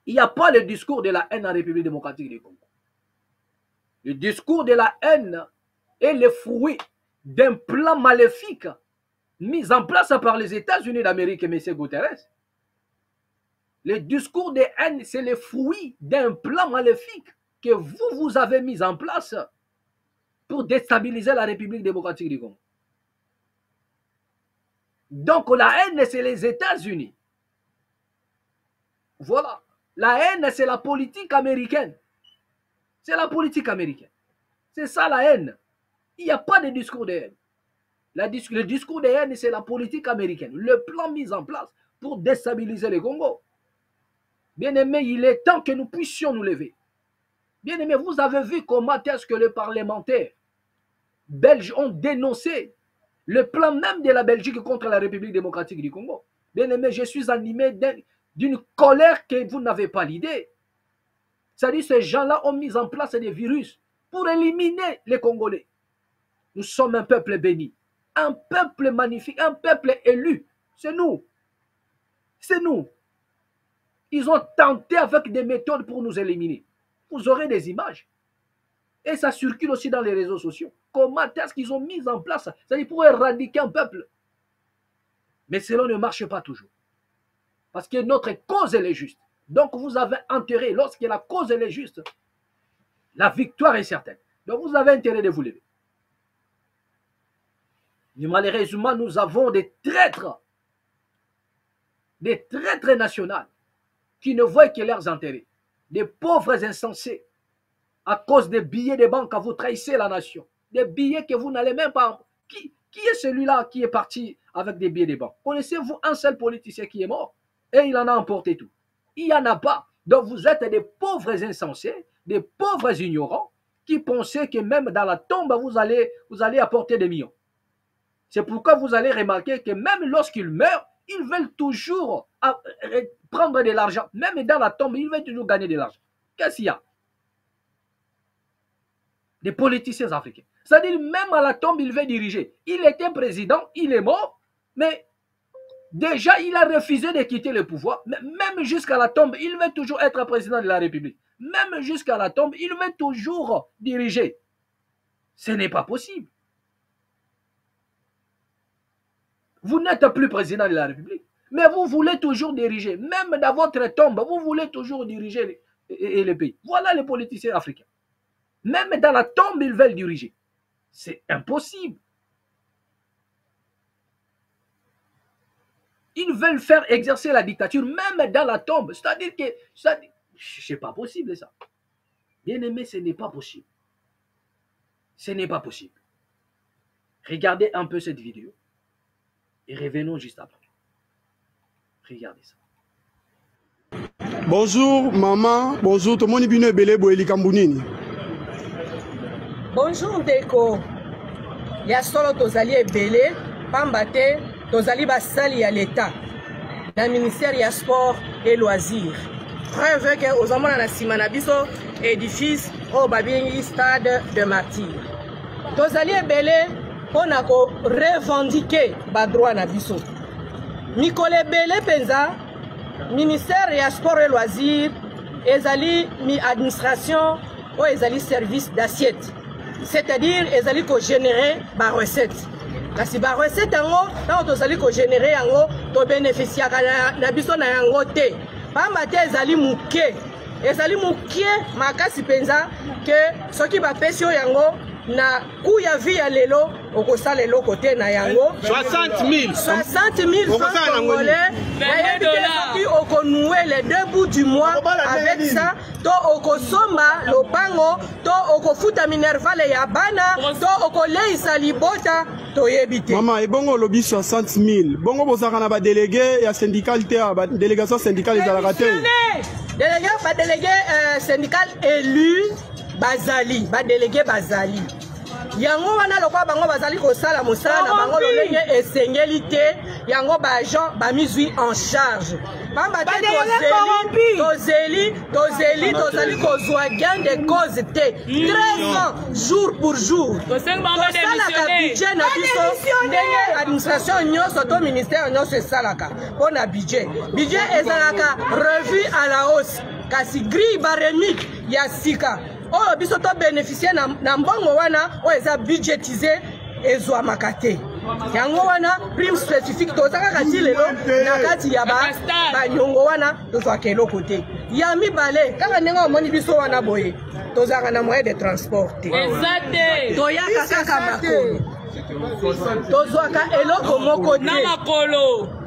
Il n'y a pas le discours de la haine en République démocratique du Congo. Le discours de la haine est le fruit d'un plan maléfique mis en place par les États-Unis d'Amérique et M. Guterres. Le discours de haine, c'est le fruit d'un plan maléfique que vous avez mis en place pour déstabiliser la République démocratique du Congo. Donc la haine, c'est les États-Unis. Voilà. La haine, c'est la politique américaine. C'est la politique américaine. C'est ça la haine. Il n'y a pas de discours de haine. Le discours de haine, c'est la politique américaine. Le plan mis en place pour déstabiliser le Congo. Bien-aimés, il est temps que nous puissions nous lever. Bien-aimés, vous avez vu comment est-ce que les parlementaires belges ont dénoncé le plan même de la Belgique contre la République démocratique du Congo. Bien-aimés, je suis animé d'une colère que vous n'avez pas l'idée. C'est-à-dire que ces gens-là ont mis en place des virus pour éliminer les Congolais. Nous sommes un peuple béni, un peuple magnifique, un peuple élu. C'est nous. C'est nous. Ils ont tenté avec des méthodes pour nous éliminer. Vous aurez des images. Et ça circule aussi dans les réseaux sociaux. Comment est-ce qu'ils ont mis en place? C'est-à-dire pour éradiquer un peuple. Mais cela ne marche pas toujours. Parce que notre cause, elle est juste. Donc vous avez intérêt, lorsque la cause, elle est juste, la victoire est certaine. Donc vous avez intérêt de vous lever. Mais malheureusement, nous avons des traîtres nationaux qui ne voient que leurs intérêts. Des pauvres insensés. À cause des billets de banque, vous trahissez la nation. Des billets que vous n'allez même pas... Qui est celui-là qui est parti avec des billets de banque? Connaissez-vous un seul politicien qui est mort? Et il en a emporté tout. Il n'y en a pas. Donc vous êtes des pauvres insensés, des pauvres ignorants qui pensaient que même dans la tombe, vous allez apporter des millions. C'est pourquoi vous allez remarquer que même lorsqu'ils meurent, ils veulent toujours prendre de l'argent. Même dans la tombe, ils veulent toujours gagner de l'argent. Qu'est-ce qu'il y a? Des politiciens africains. C'est-à-dire, même à la tombe, il veut diriger. Il était président, il est mort, mais déjà, il a refusé de quitter le pouvoir. Même jusqu'à la tombe, il veut toujours être président de la République. Même jusqu'à la tombe, il veut toujours diriger. Ce n'est pas possible. Vous n'êtes plus président de la République, mais vous voulez toujours diriger. Même dans votre tombe, vous voulez toujours diriger les pays. Voilà les politiciens africains. Même dans la tombe, ils veulent diriger. C'est impossible. Ils veulent faire exercer la dictature même dans la tombe. C'est-à-dire que c'est pas possible ça. Bien aimé, ce n'est pas possible. Ce n'est pas possible. Regardez un peu cette vidéo et revenons juste après. Regardez ça. Bonjour maman, bonjour tout le monde est belé boeli kambounini. Bonjour Ndeko. Ya solo tozali ebele pambate tozali basali ya l'État. Na ministère ya sport et loisirs. Preuve que aux amona na sima na biso édifice au babengi stade de martyrs. Tozali ebele pona ko revendiquer ba droit na biso. Mikole ebele penza ministère ya sport et loisirs ezali mi administration ou ezali service d'assiette. C'est-à-dire ezali ko générer ba recette. Kasi ba recette yango tant tozali ko générer yango to bénéficier na biso na yango te. Pamba te ezali muke. Ezali muke makasi penza que soki ba pesio yango na ku ya vie ya lelo okosala eloko te na yango 60 000 francs congolais qui okonouer les deux bouts du mois avec ça to okosomba lopango to okofuta minervale ya bana to okoleisa libota toyebi te. Maman ebongo lobi 60 000 bongo bozaka na ba délégué ya syndical te ba délégation syndicale ezalaka te délégué syndical élu bazali ba délégué bazali yango wana lokwa bango bazali kosala mosala na bango lolenge esengeli te yango baagent bamizwi en charge pamba te tozali kozwa gain de cause te 13 ans jour pour jour tosalaka budget na biso ndenge administration nyonso to ministère nyonso esalaka mpo na budget ezalaka revue à la hausse kasi grille baremique ya sika oyo biso to bénéficier na mbongo wana oyo eza budgétisé ezwamaka te yango wana prime spécifique tozalaka ti lelo na kati ya banyongo wana tozwaka eloko te ya mibale kaka ndenge omoni biso wana boye tozalaka na moyen de transport te toyaka kaka makolo tozwaka eloko moko te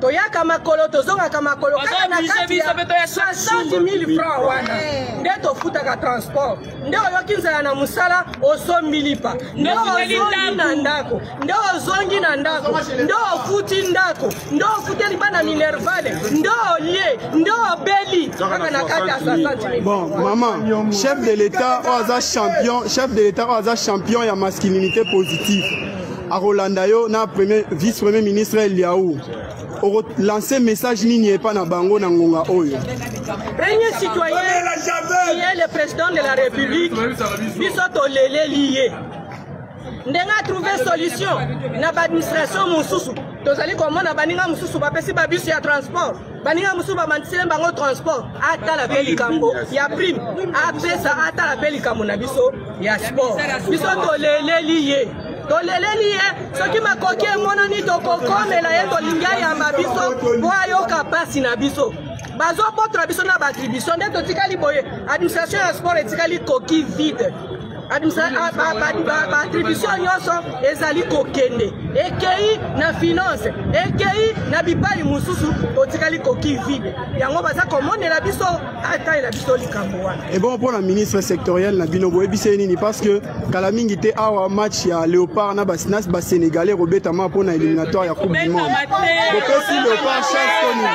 toyaka makolo tozongaka makolo kaka na kati ya 60 000 francs wana nde tofutaka transport nde oyoki nzala na mosala osombi lipa nde ozongi na ndako nde ozongi na ndako nde ofuti ndako nde ofuteli bana minervale nde olie nde obeli kaka na kati ya 60 000. Bon maman, chef de l'état oyo aza champion ya masculinité positive à Rolandayo na vice-premier ministre Eliaou lancer message nini epa na bango na ngonga oyo premier citoyen qui est le président de la République biso tolele lié ndenga trouver solution na administration mosusu tozali komona baninga mosusu bapesi babiso ya transport baninga mosusu bamantisele bango transport atala pe likambo ya prime apesa atala pe likambo na biso ya sport biso tolele lié soki makoki emonani tokokomela ye tolingi ayamba biso po ayoka pasi na biso bazobotola biso na baattribution nde totikali boye administration ya sport etikali koki vide baattribution nyonso ezali kokende ekei na finance ekei na bipai mosusu totikali koki vide yango baza komonela biso atalela biso likambo wana. Et bon pour la ministre sectorielle na bino boyebisa nini parce que kala mingi te awa match ya Léopard na basinas ba Sénégalais robetama pour na éliminatoire ya Coupe du Monde bopesi Léopard chance toni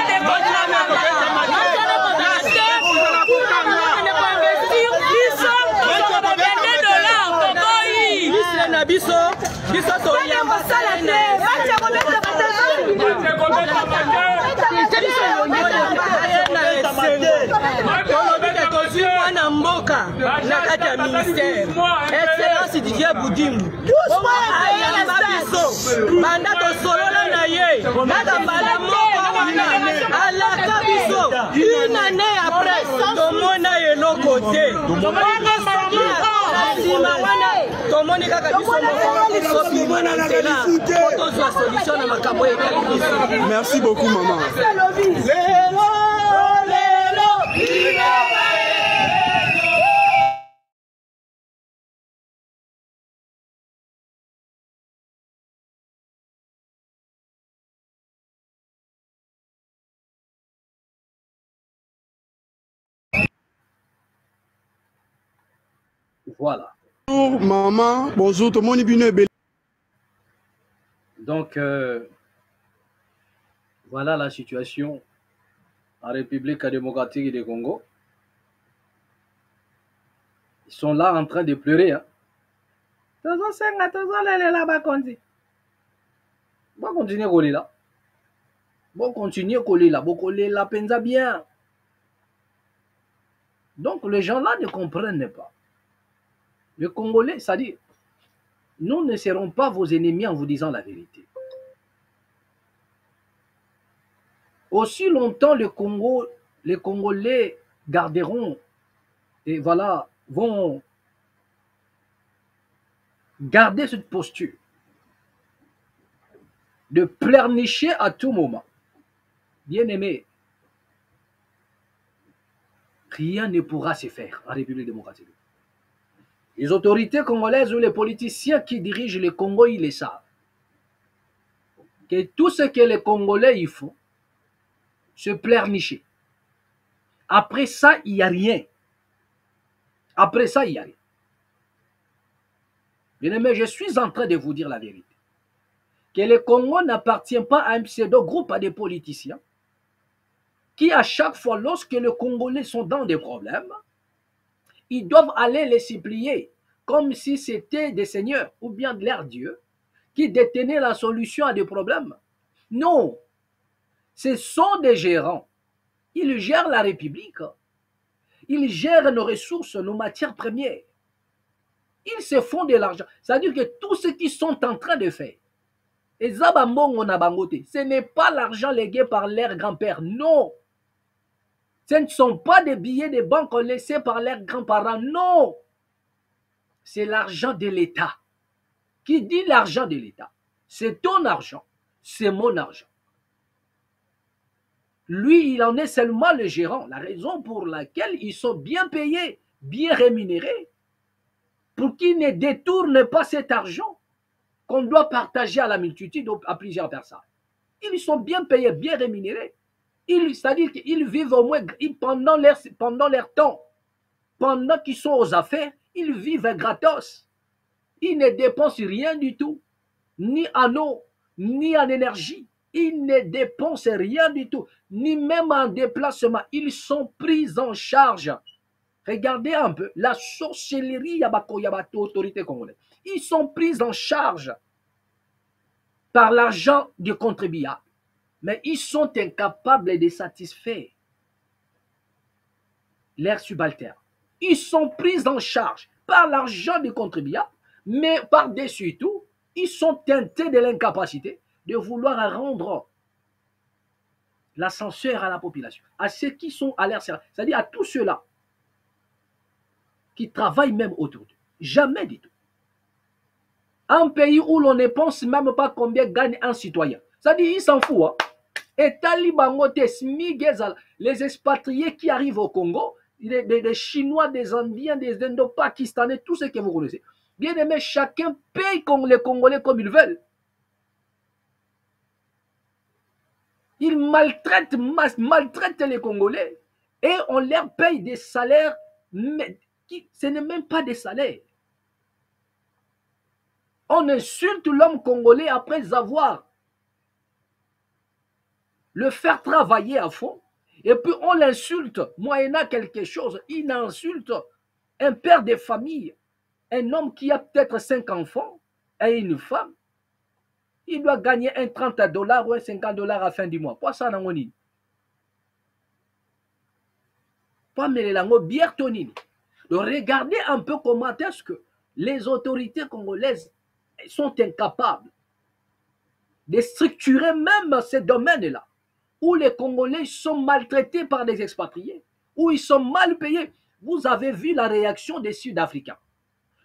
biso toyamba tozwi mwana mboka na kati ya ministère excellence Didier Boudimou ayamba biso banda tosolola na ye naka mbala moko alaka biso une année après tomona eloko te nsima wana tomoni kaka biso mokosopimana nzela po tozwa solution na makambo ekali biso. Merci beaucoup maman. Voilà. Bonjour maman, bonjour tout le monde. Donc, voilà la situation en République démocratique du Congo. Ils sont là en train de pleurer. Hein. Bon, continuez à coller là. Bon, continuez à coller là. Bon, coller là, pensa bien. Donc, les gens là ne comprennent pas. Le Congolais, c'est-à-dire, nous ne serons pas vos ennemis en vous disant la vérité. Aussi longtemps les Congolais garderont et voilà, vont garder cette posture de pleurnicher à tout moment. Bien-aimés, rien ne pourra se faire en République démocratique. Les autorités congolaises ou les politiciens qui dirigent le Congo, ils le savent. Que tout ce que les Congolais ils font, se pleurnicher. Après ça, il n'y a rien. Après ça, il n'y a rien. Bien-aimés, je suis en train de vous dire la vérité. Que le Congo n'appartient pas à un pseudo-groupe, à des politiciens, qui à chaque fois, lorsque les Congolais sont dans des problèmes, ils doivent aller les supplier comme si c'était des seigneurs ou bien de leurs dieux qui détenaient la solution à des problèmes. Non, ce sont des gérants. Ils gèrent la République. Ils gèrent nos ressources, nos matières premières. Ils se font de l'argent. C'est-à-dire que tout ce qu'ils sont en train de faire, ce n'est pas l'argent légué par leur grand-père. Non. Ce ne sont pas des billets de banque laissés par leurs grands-parents. Non. C'est l'argent de l'État. Qui dit l'argent de l'État? C'est ton argent. C'est mon argent. Lui, il en est seulement le gérant. La raison pour laquelle ils sont bien payés, bien rémunérés, pour qu'ils ne détournent pas cet argent qu'on doit partager à la multitude, à plusieurs personnes. Ils sont bien payés, bien rémunérés. C'est-à-dire qu'ils vivent au moins pendant leur temps. Pendant qu'ils sont aux affaires, ils vivent gratos. Ils ne dépensent rien du tout, ni en eau, ni en énergie. Ils ne dépensent rien du tout, ni même en déplacement. Ils sont pris en charge. Regardez un peu la sorcellerie autorité congolaise. Ils sont pris en charge par l'argent du contribuable. Mais ils sont incapables de satisfaire leurs subalternes. Ils sont pris en charge par l'argent du contribuable, mais par-dessus tout, ils sont teintés de l'incapacité de vouloir rendre l'ascenseur à la population, à ceux qui sont à leur service, c'est-à-dire à tous ceux-là qui travaillent même autour d'eux. Jamais du tout. Un pays où l'on ne pense même pas combien gagne un citoyen. C'est-à-dire, il s'en fout. Hein? Et les expatriés qui arrivent au Congo, des Chinois, des Indiens, des Indo-Pakistanais, tout ce que vous connaissez. Bien aimé, chacun paye les Congolais comme ils veulent. Ils maltraitent les Congolais et on leur paye des salaires, mais ce n'est même pas des salaires. On insulte l'homme congolais après avoir le faire travailler à fond, et puis on l'insulte moyennant quelque chose. Il insulte un père de famille, un homme qui a peut-être 5 enfants et une femme. Il doit gagner un $30 ou un $50 à la fin du mois. Pas ça, non. Pas mais les bière tonine. Donc regardez un peu comment est-ce que les autorités congolaises sont incapables de structurer même ces domaines-là, où les Congolais sont maltraités par des expatriés, où ils sont mal payés. Vous avez vu la réaction des Sud-Africains.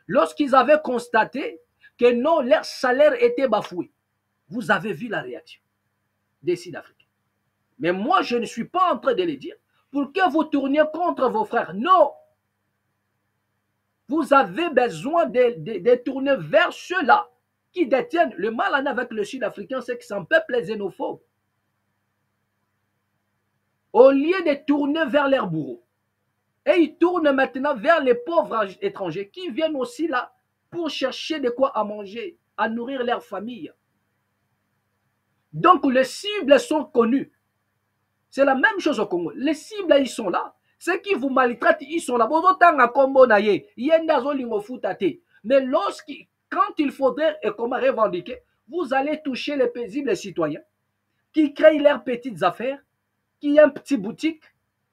Lorsqu'ils avaient constaté que non, leur salaire était bafoué. Vous avez vu la réaction des Sud-Africains. Mais moi, je ne suis pas en train de les dire pour que vous tourniez contre vos frères. Non. Vous avez besoin de tourner vers ceux-là qui détiennent le mal en avec le Sud-Africain, c'est que c'est un peuple xénophobe. Au lieu de tourner vers leurs bourreaux. Et ils tournent maintenant vers les pauvres étrangers qui viennent aussi là pour chercher de quoi à manger, à nourrir leur famille. Donc les cibles sont connues. C'est la même chose au Congo. Les cibles, ils sont là. Ceux qui vous maltraitent, ils sont là. Mais quand il faudrait revendiquer, vous allez toucher les paisibles citoyens qui créent leurs petites affaires, qui ont une petite boutique,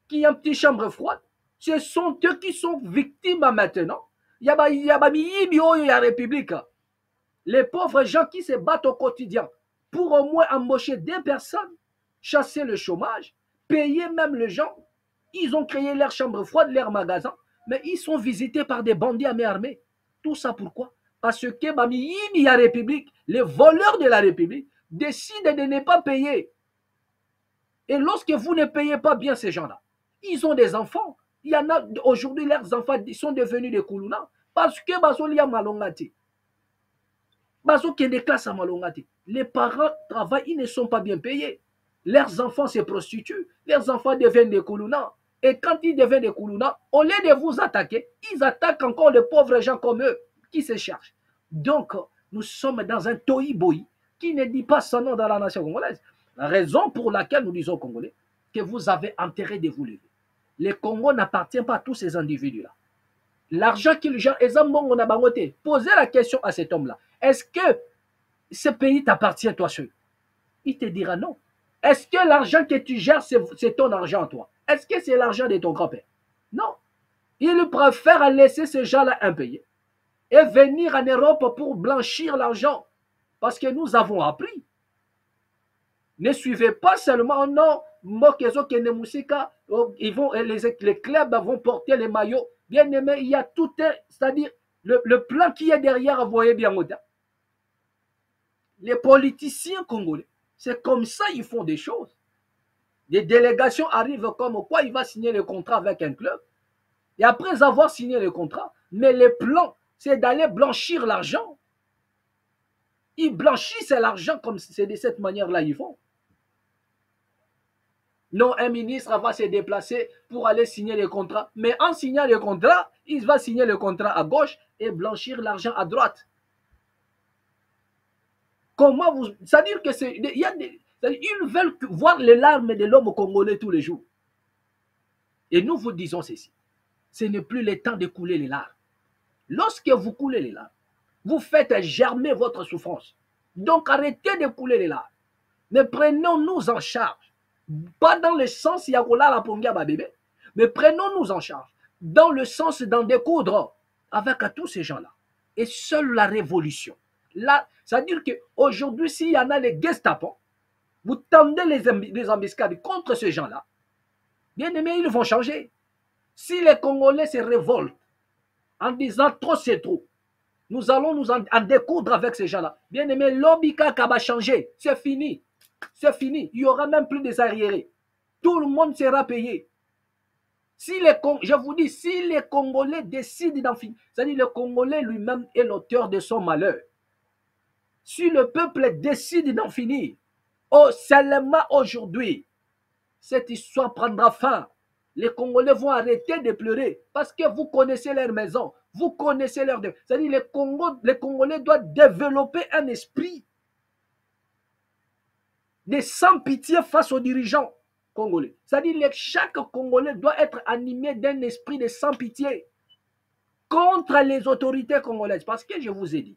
qui ont une petite chambre froide. Ce sont eux qui sont victimes maintenant. Il y a la République. Les pauvres gens qui se battent au quotidien pour au moins embaucher des personnes, chasser le chômage, payer même les gens. Ils ont créé leur chambre froide, leur magasin, mais ils sont visités par des bandits à main armée. Tout ça pourquoi? Parce que la République, les voleurs de la République, décident de ne pas payer. Et lorsque vous ne payez pas bien ces gens-là, ils ont des enfants. Il y en a aujourd'hui, leurs enfants sont devenus des Koulouna parce que Basoli a malongati. Baso qui est des classes à malongati. Les parents travaillent, ils ne sont pas bien payés. Leurs enfants se prostituent, leurs enfants deviennent des Koulouna. Et quand ils deviennent des Koulouna, au lieu de vous attaquer, ils attaquent encore les pauvres gens comme eux qui se cherchent. Donc, nous sommes dans un tohu-bohi qui ne dit pas son nom dans la nation congolaise. La raison pour laquelle nous disons aux Congolais que vous avez intérêt de vous lever. Le Congo n'appartient pas à tous ces individus-là. L'argent qu'il gère, posez la question à cet homme-là. Est-ce que ce pays t'appartient à toi seul? Il te dira non. Est-ce que l'argent que tu gères, c'est ton argent à toi? Est-ce que c'est l'argent de ton grand-père? Non. Il préfère laisser ces gens-là impayés et venir en Europe pour blanchir l'argent. Parce que nous avons appris. Ne suivez pas seulement, non, les clubs vont porter les maillots. Bien aimé, il y a tout un, c'est-à-dire le plan qui est derrière, vous voyez bien. Les politiciens congolais, c'est comme ça ils font des choses. Des délégations arrivent comme quoi il va signer le contrat avec un club. Et après avoir signé le contrat, mais le plan, c'est d'aller blanchir l'argent. Ils blanchissent l'argent comme c'est de cette manière-là ils font. Non, un ministre va se déplacer pour aller signer le contrat. Mais en signant le contrat, il va signer le contrat à gauche et blanchir l'argent à droite. Comment vous... C'est-à-dire que c'est... Ils veulent voir les larmes de l'homme congolais tous les jours. Et nous vous disons ceci. Ce n'est plus le temps de couler les larmes. Lorsque vous coulez les larmes, vous faites germer votre souffrance. Donc arrêtez de couler les larmes. Mais prenons-nous en charge. Pas dans le sens Yagola la Pongia bébé, mais prenons-nous en charge. Dans le sens d'en découdre avec tous ces gens-là. Et seule la révolution. Là, c'est-à-dire qu'aujourd'hui, s'il y en a les Gestapo, vous tendez les embuscades contre ces gens-là, bien aimé, ils vont changer. Si les Congolais se révoltent en disant trop c'est trop, nous allons nous en découdre avec ces gens-là. Bien aimé, l'Obika va changer. C'est fini. C'est fini. Il n'y aura même plus des arriérés. Tout le monde sera payé. Je vous dis, si les Congolais décident d'en finir, c'est-à-dire le Congolais lui-même est l'auteur de son malheur. Si le peuple décide d'en finir, seulement aujourd'hui, cette histoire prendra fin. Les Congolais vont arrêter de pleurer parce que vous connaissez leur maison, vous connaissez leur... C'est-à-dire les Congolais doivent développer un esprit de sans pitié face aux dirigeants congolais. C'est-à-dire que chaque Congolais doit être animé d'un esprit de sans pitié contre les autorités congolaises. Parce que je vous ai dit,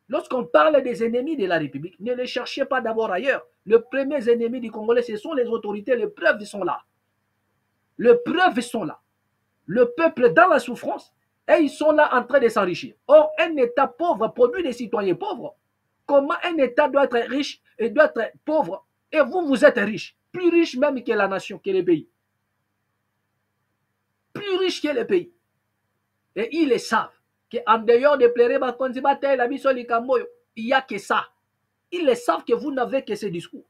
lorsqu'on parle des ennemis de la République, ne les cherchez pas d'abord ailleurs. Les premiers ennemis du Congolais, ce sont les autorités. Les preuves sont là. Les preuves sont là. Le peuple dans la souffrance et ils sont là en train de s'enrichir. Or, un État pauvre produit des citoyens pauvres. Comment un État doit être riche et doit être pauvre? Et vous, vous êtes riche. Plus riche même que la nation, que les pays. Plus riche que les pays. Et ils le savent. Qu'en dehors de pleurer, il n'y a que ça. Ils le savent que vous n'avez que ce discours.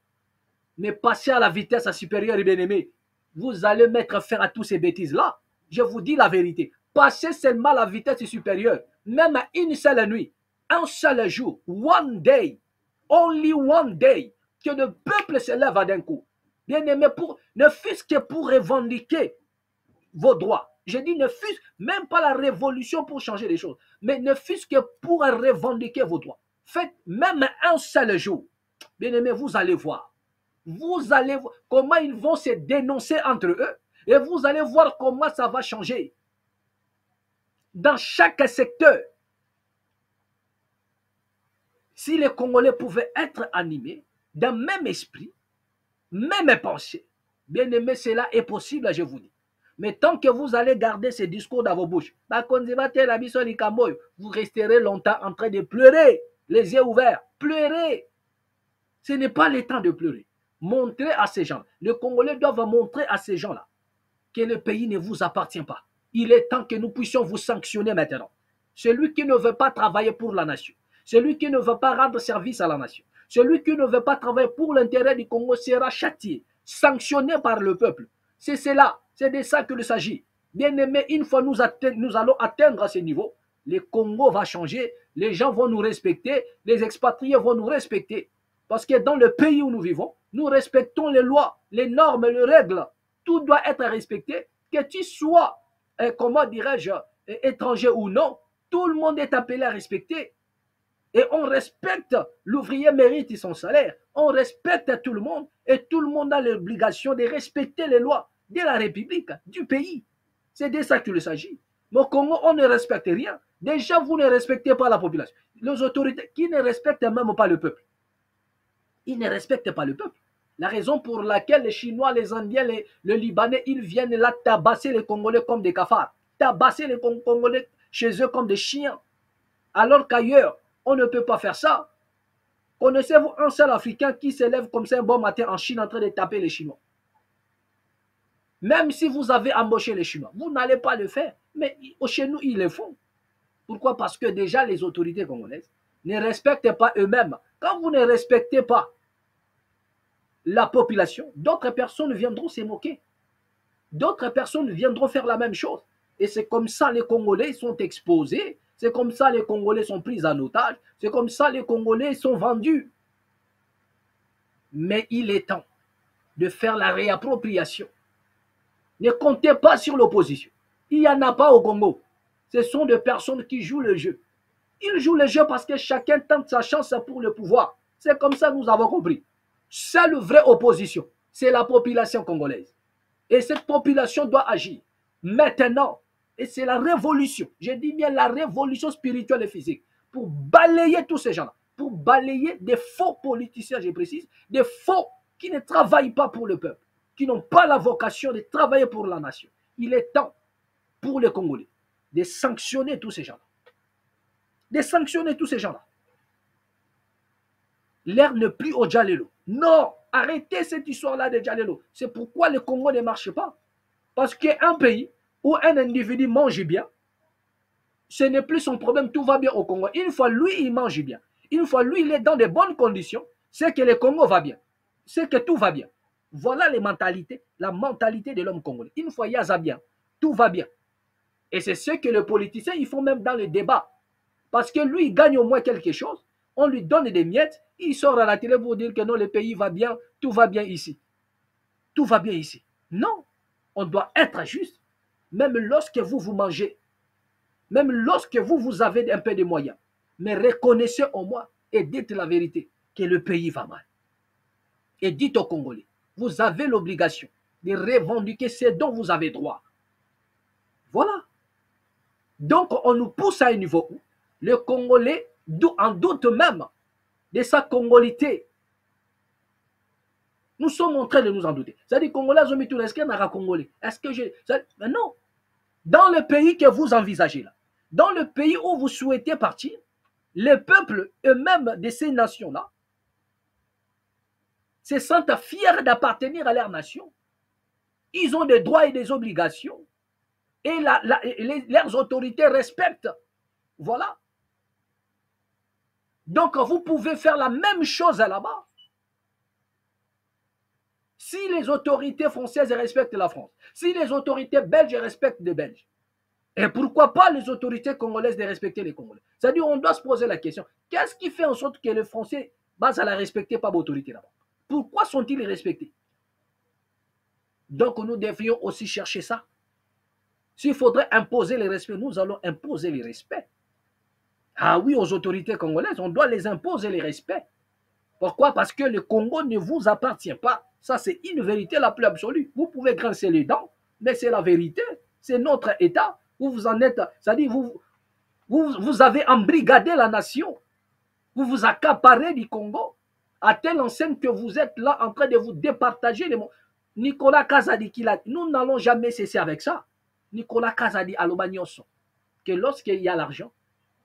Mais passez à la vitesse supérieure, bien aimé. Vous allez mettre fin à tous ces bêtises-là. Je vous dis la vérité. Passez seulement à la vitesse supérieure. Même à une seule nuit. Un seul jour. One day. Only one day. Que le peuple se lève à d'un coup. Bien aimé, ne fût-ce que pour revendiquer vos droits. Je dis ne fût-ce même pas la révolution pour changer les choses. Mais ne fût-ce que pour revendiquer vos droits. Faites même un seul jour. Bien aimé, vous allez voir. Vous allez voir comment ils vont se dénoncer entre eux. Et vous allez voir comment ça va changer. Dans chaque secteur. Si les Congolais pouvaient être animés d'un même esprit, même pensée, bien aimé, cela est possible, je vous dis. Mais tant que vous allez garder ces discours dans vos bouches, vous resterez longtemps en train de pleurer, les yeux ouverts. Pleurer. Ce n'est pas le temps de pleurer. Montrez à ces gens, les Congolais doivent montrer à ces gens-là que le pays ne vous appartient pas. Il est temps que nous puissions vous sanctionner maintenant. Celui qui ne veut pas travailler pour la nation, celui qui ne veut pas rendre service à la nation, celui qui ne veut pas travailler pour l'intérêt du Congo sera châtié, sanctionné par le peuple. C'est cela, c'est de ça qu'il s'agit. Bien aimé, une fois nous allons atteindre à ce niveau, le Congo va changer, les gens vont nous respecter, les expatriés vont nous respecter. Parce que dans le pays où nous vivons, nous respectons les lois, les normes, les règles. Tout doit être respecté, que tu sois, comment dirais-je, étranger ou non, tout le monde est appelé à respecter. Et on respecte, l'ouvrier mérite son salaire, on respecte tout le monde et tout le monde a l'obligation de respecter les lois de la République, du pays. C'est de ça qu'il s'agit. Mais au Congo, on ne respecte rien. Déjà, vous ne respectez pas la population. Les autorités qui ne respectent même pas le peuple. Ils ne respectent pas le peuple. La raison pour laquelle les Chinois, les Indiens, les Libanais, ils viennent là tabasser les Congolais comme des cafards. Tabasser les Congolais chez eux comme des chiens. Alors qu'ailleurs, on ne peut pas faire ça. Connaissez-vous un seul Africain qui se lève comme ça un bon matin en Chine en train de taper les Chinois? Même si vous avez embauché les Chinois, vous n'allez pas le faire. Mais chez nous, ils le font. Pourquoi? Parce que déjà, les autorités congolaises ne respectent pas eux-mêmes. Quand vous ne respectez pas la population, d'autres personnes viendront se moquer. D'autres personnes viendront faire la même chose. Et c'est comme ça les Congolais sont exposés. C'est comme ça les Congolais sont pris en otage. C'est comme ça les Congolais sont vendus. Mais il est temps de faire la réappropriation. Ne comptez pas sur l'opposition. Il n'y en a pas au Congo. Ce sont des personnes qui jouent le jeu. Ils jouent le jeu parce que chacun tente sa chance pour le pouvoir. C'est comme ça que nous avons compris. Seule vraie opposition, c'est la population congolaise. Et cette population doit agir maintenant. Et c'est la révolution. Je dis bien la révolution spirituelle et physique. Pour balayer tous ces gens-là. Pour balayer des faux politiciens, je précise. Des faux qui ne travaillent pas pour le peuple. Qui n'ont pas la vocation de travailler pour la nation. Il est temps pour les Congolais de sanctionner tous ces gens-là. De sanctionner tous ces gens-là. L'air n'est plus au Djalelo. Non, arrêtez cette histoire-là de Djalelo. C'est pourquoi le Congo ne marche pas. Parce qu'un pays où un individu mange bien, ce n'est plus son problème, tout va bien au Congo. Une fois lui, il mange bien. Une fois lui, il est dans de bonnes conditions, c'est que le Congo va bien. C'est que tout va bien. Voilà les mentalités, la mentalité de l'homme congolais. Une fois il y a ça bien, tout va bien. Et c'est ce que les politiciens, ils font même dans le débat. Parce que lui, il gagne au moins quelque chose. On lui donne des miettes, il sort à la télé pour dire que non, le pays va bien, tout va bien ici. Tout va bien ici. Non, on doit être juste. Même lorsque vous mangez, même lorsque vous avez un peu de moyens, mais reconnaissez au moins et dites la vérité que le pays va mal. Et dites aux Congolais, vous avez l'obligation de revendiquer ce dont vous avez droit. Voilà. Donc, on nous pousse à un niveau où le Congolais en doute même de sa congolité. Nous sommes en train de nous en douter. C'est-à-dire, Congolais, est-ce qu'il y en a Congolais? Est-ce que je... Mais non. Dans le pays que vous envisagez là, dans le pays où vous souhaitez partir, les peuples eux-mêmes de ces nations-là se sentent fiers d'appartenir à leur nation. Ils ont des droits et des obligations. Et leurs autorités respectent. Voilà. Donc, vous pouvez faire la même chose là-bas. Si les autorités françaises respectent la France, si les autorités belges respectent les Belges, et pourquoi pas les autorités congolaises de respecter les Congolais? C'est-à-dire, on doit se poser la question, qu'est-ce qui fait en sorte que les Français basent à la respecter pas l'autorité là-bas? Pourquoi sont-ils respectés? Donc, nous devrions aussi chercher ça. S'il faudrait imposer le respect, nous allons imposer le respect. Ah oui, aux autorités congolaises, on doit les imposer le respect. Pourquoi? Parce que le Congo ne vous appartient pas. Ça, c'est une vérité la plus absolue. Vous pouvez grincer les dents, mais c'est la vérité. C'est notre État. Vous en êtes, c'est-à-dire vous avez embrigadé la nation. Vous vous accaparez du Congo à telle enseigne que vous êtes là en train de vous départager les mots. Nicolas Kazadi qui l'a dit, nous n'allons jamais cesser avec ça. Nicolas Kazadi à l'Obagnoso, que lorsqu'il y a l'argent,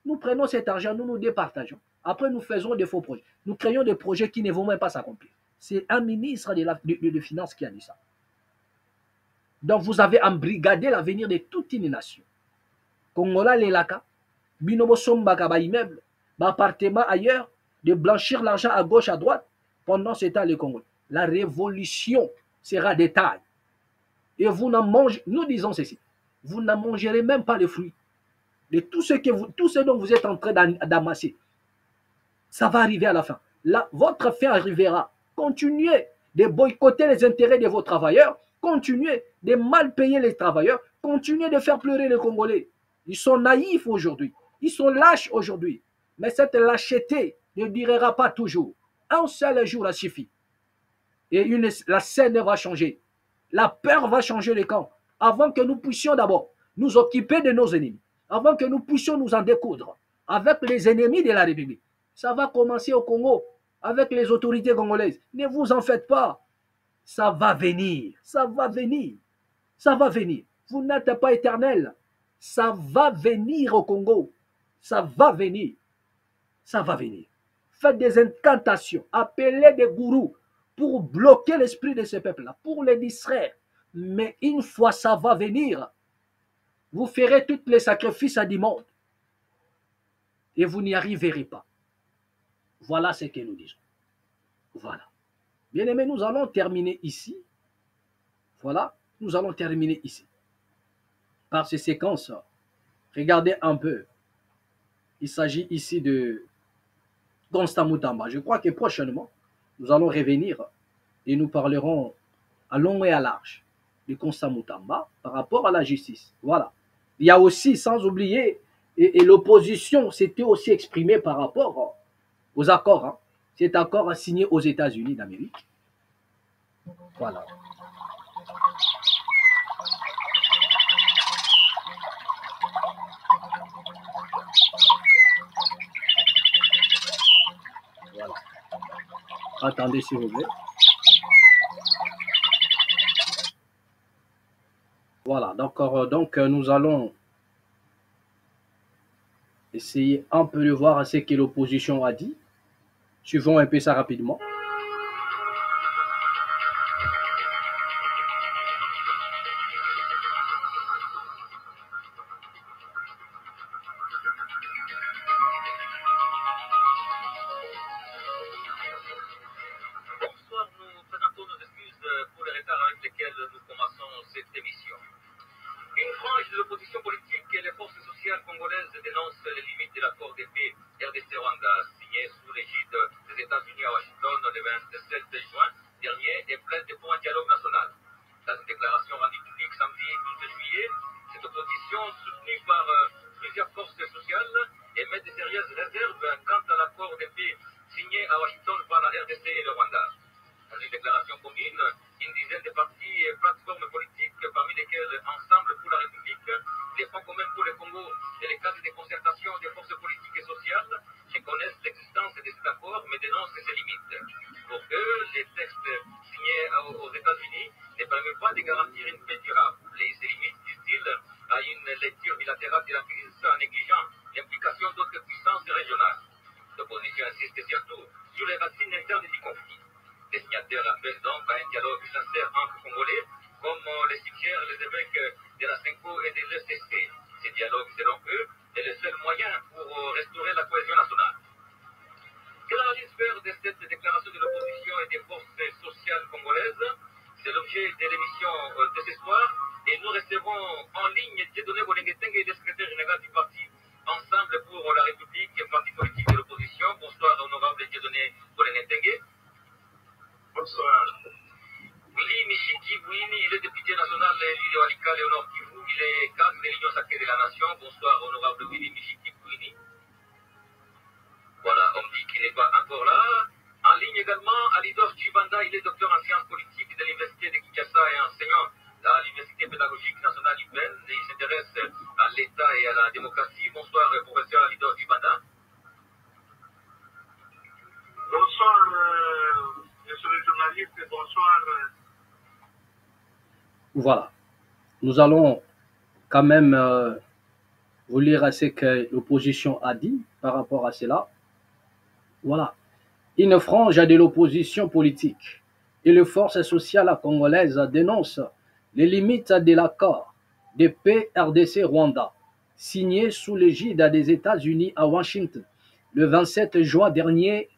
nous prenons cet argent, nous nous départageons. Après, nous faisons des faux projets. Nous créons des projets qui ne vont même pas s'accomplir. C'est un ministre de Finances qui a dit ça. Donc, vous avez embrigadé l'avenir de toute une nation. Congola, Lelaka, Binobo Sombaka, immeuble, appartement ailleurs, de blanchir l'argent à gauche, à droite, pendant ce temps, les Congolais. La révolution sera des tailles. Et vous n'en mangez, nous disons ceci, vous n'en mangerez même pas les fruits. De tout ce dont vous êtes en train d'amasser, ça va arriver à la fin. Là, votre fin arrivera. Continuez de boycotter les intérêts de vos travailleurs, continuez de mal payer les travailleurs, continuez de faire pleurer les Congolais. Ils sont naïfs aujourd'hui, ils sont lâches aujourd'hui. Mais cette lâcheté ne durera pas toujours. Un seul jour, ça suffit. Et la scène va changer. La peur va changer les camps. Avant que nous puissions d'abord nous occuper de nos ennemis, avant que nous puissions nous en découdre avec les ennemis de la République. Ça va commencer au Congo, avec les autorités congolaises. Ne vous en faites pas. Ça va venir, ça va venir, ça va venir. Vous n'êtes pas éternel. Ça va venir au Congo. Ça va venir. Ça va venir. Faites des incantations, appelez des gourous pour bloquer l'esprit de ce peuple-là, pour les distraire. Mais une fois ça va venir, vous ferez tous les sacrifices du monde et vous n'y arriverez pas. Voilà ce que nous disons. Voilà. Bien aimés, nous allons terminer ici. Voilà, nous allons terminer ici. Par ces séquences, regardez un peu. Il s'agit ici de Constant Moutamba. Je crois que prochainement, nous allons revenir et nous parlerons à long et à large de Constant Moutamba par rapport à la justice. Voilà. Il y a aussi, sans oublier, et l'opposition s'était aussi exprimée par rapport aux accords. Hein. Cet accord signé aux États-Unis d'Amérique. Voilà. Voilà. Attendez s'il vous plaît. Voilà, donc nous allons essayer un peu de voir ce que l'opposition a dit. Suivons un peu ça rapidement. Bonsoir, nous présentons nos excuses pour les retards avec lesquels nous commençons cette émission. Une frange de l'opposition politique et les forces sociales congolaises dénoncent les limites de l'accord de paix RDC-Rwanda signé sous l'égide des États-Unis à Washington le 27 juin dernier et plaide pour un dialogue national. Dans une déclaration rendue publique samedi 12 juillet, cette opposition, soutenue par plusieurs forces sociales, émet de sérieuses réserves quant à l'accord de paix signé à Washington par la RDC et le Rwanda. Dans une déclaration commune, une dizaine de partis et plateformes politiques, parmi lesquelles Ensemble pour la République, les Fonds communs pour le Congo et les cadres de concertation des forces politiques et sociales, reconnaissent l'existence de cet accord mais dénoncent ses limites. Pour eux, les textes signés aux États-Unis ne permettent pas de garantir une paix durable. Et se limitent, disent-ils, à une lecture bilatérale de la crise en négligeant l'implication d'autres puissances régionales. L'opposition insiste surtout sur les racines internes du conflit. Les signataires appellent donc à un dialogue sincère entre Congolais, comme le suggèrent les évêques de la CENCO et de l'ECC. Ce dialogue, selon eux, est le seul moyen pour restaurer la cohésion nationale. Quelle analyse faire de cette déclaration de l'opposition et des forces sociales congolaises? C'est l'objet de l'émission de ce soir et nous recevrons en ligne Dieudonné Bolengetenge, le secrétaire général du parti Ensemble pour la République, parti politique de l'opposition. Bonsoir, honorable Dieudonné Bolengetenge. Bonsoir. Willy Mishiki Bouini, il est député national élu de Walikale au Nord Kivu, il est cadre de l'Union sacrée de la Nation. Bonsoir, honorable Willy Mishiki Bouini. Voilà, on dit qu'il n'est pas encore là. En ligne également, Alidor Chibanda, il est docteur en sciences politiques de l'Université de Kinshasa et enseignant à l'Université pédagogique nationale UPEN. Il s'intéresse à l'État et à la démocratie. Bonsoir, professeur Alidor Chibanda. Bonsoir, monsieur le journaliste, bonsoir. Voilà. Nous allons quand même vous lire ce que l'opposition a dit par rapport à cela. Voilà. Une frange de l'opposition politique et les forces sociales congolaises dénoncent les limites de l'accord de paix RDC-Rwanda signé sous l'égide des États-Unis à Washington le 27 juin dernier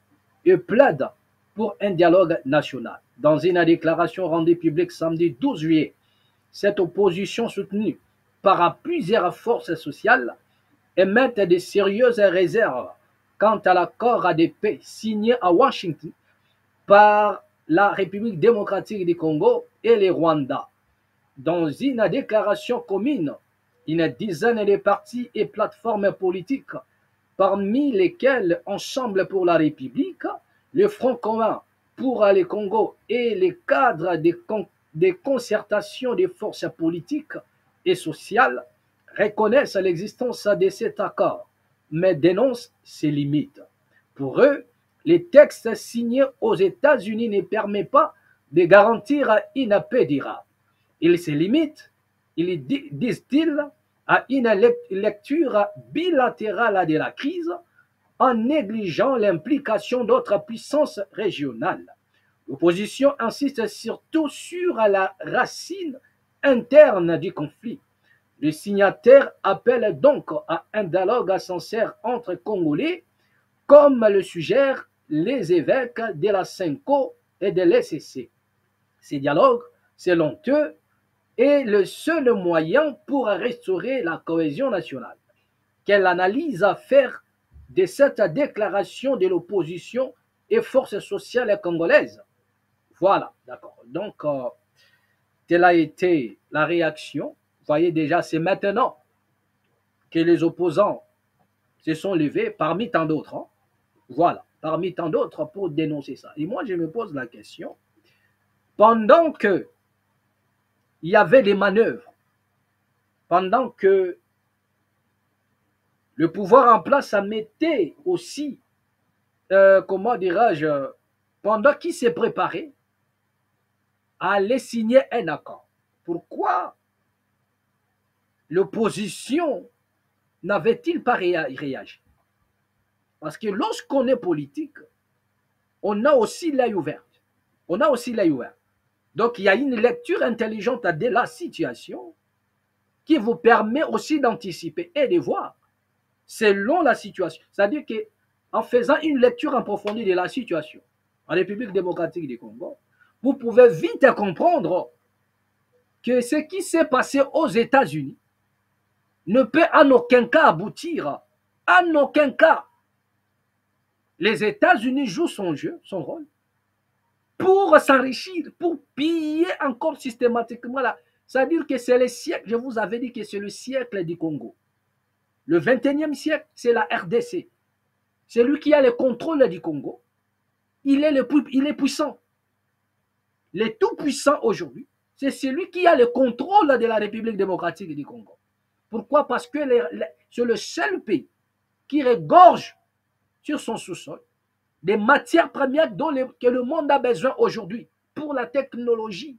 et plaident pour un dialogue national. Dans une déclaration rendue publique samedi 12 juillet, cette opposition soutenue par plusieurs forces sociales émet de sérieuses réserves quant à l'accord de paix signé à Washington par la République démocratique du Congo et le Rwanda. Dans une déclaration commune, une dizaine de partis et plateformes politiques, parmi lesquels Ensemble pour la République, le Front commun pour le Congo et les cadres de concertation des forces politiques et sociales, reconnaissent l'existence de cet accord, mais dénoncent ses limites. Pour eux, les textes signés aux États-Unis ne permettent pas de garantir une paix durable. Ils se limitent, disent-ils, à une lecture bilatérale de la crise en négligeant l'implication d'autres puissances régionales. L'opposition insiste surtout sur la racine interne du conflit. Les signataires appellent donc à un dialogue sincère entre Congolais, comme le suggèrent les évêques de la CENCO et de l'ECC. Ces dialogues, selon eux, est le seul moyen pour restaurer la cohésion nationale. Quelle analyse à faire de cette déclaration de l'opposition et forces sociales congolaises? Voilà, d'accord. Donc, telle a été la réaction. Vous voyez déjà, c'est maintenant que les opposants se sont levés parmi tant d'autres. Hein. Voilà, parmi tant d'autres pour dénoncer ça. Et moi, je me pose la question, pendant que il y avait des manœuvres, pendant que le pouvoir en place ça mettait aussi, comment dirais-je, pendant qu'il s'est préparé à aller signer un accord. Pourquoi l'opposition n'avait-il pas réagi? Parce que lorsqu'on est politique, on a aussi l'œil ouvert. On a aussi l'œil ouvert. Donc, il y a une lecture intelligente de la situation qui vous permet aussi d'anticiper et de voir selon la situation. C'est-à-dire qu'en faisant une lecture approfondie de la situation en République démocratique du Congo, vous pouvez vite comprendre que ce qui s'est passé aux États-Unis ne peut en aucun cas aboutir. En aucun cas. Les États-Unis jouent son jeu, son rôle, pour s'enrichir, pour piller encore systématiquement là. C'est-à-dire que c'est le siècle, je vous avais dit que c'est le siècle du Congo. Le 21e siècle, c'est la RDC. C'est lui qui a le contrôle du Congo. Il est puissant. Il est tout puissant aujourd'hui. C'est celui qui a le contrôle de la République démocratique du Congo. Pourquoi? Parce que c'est le seul pays qui regorge sur son sous-sol des matières premières que le monde a besoin aujourd'hui pour la technologie.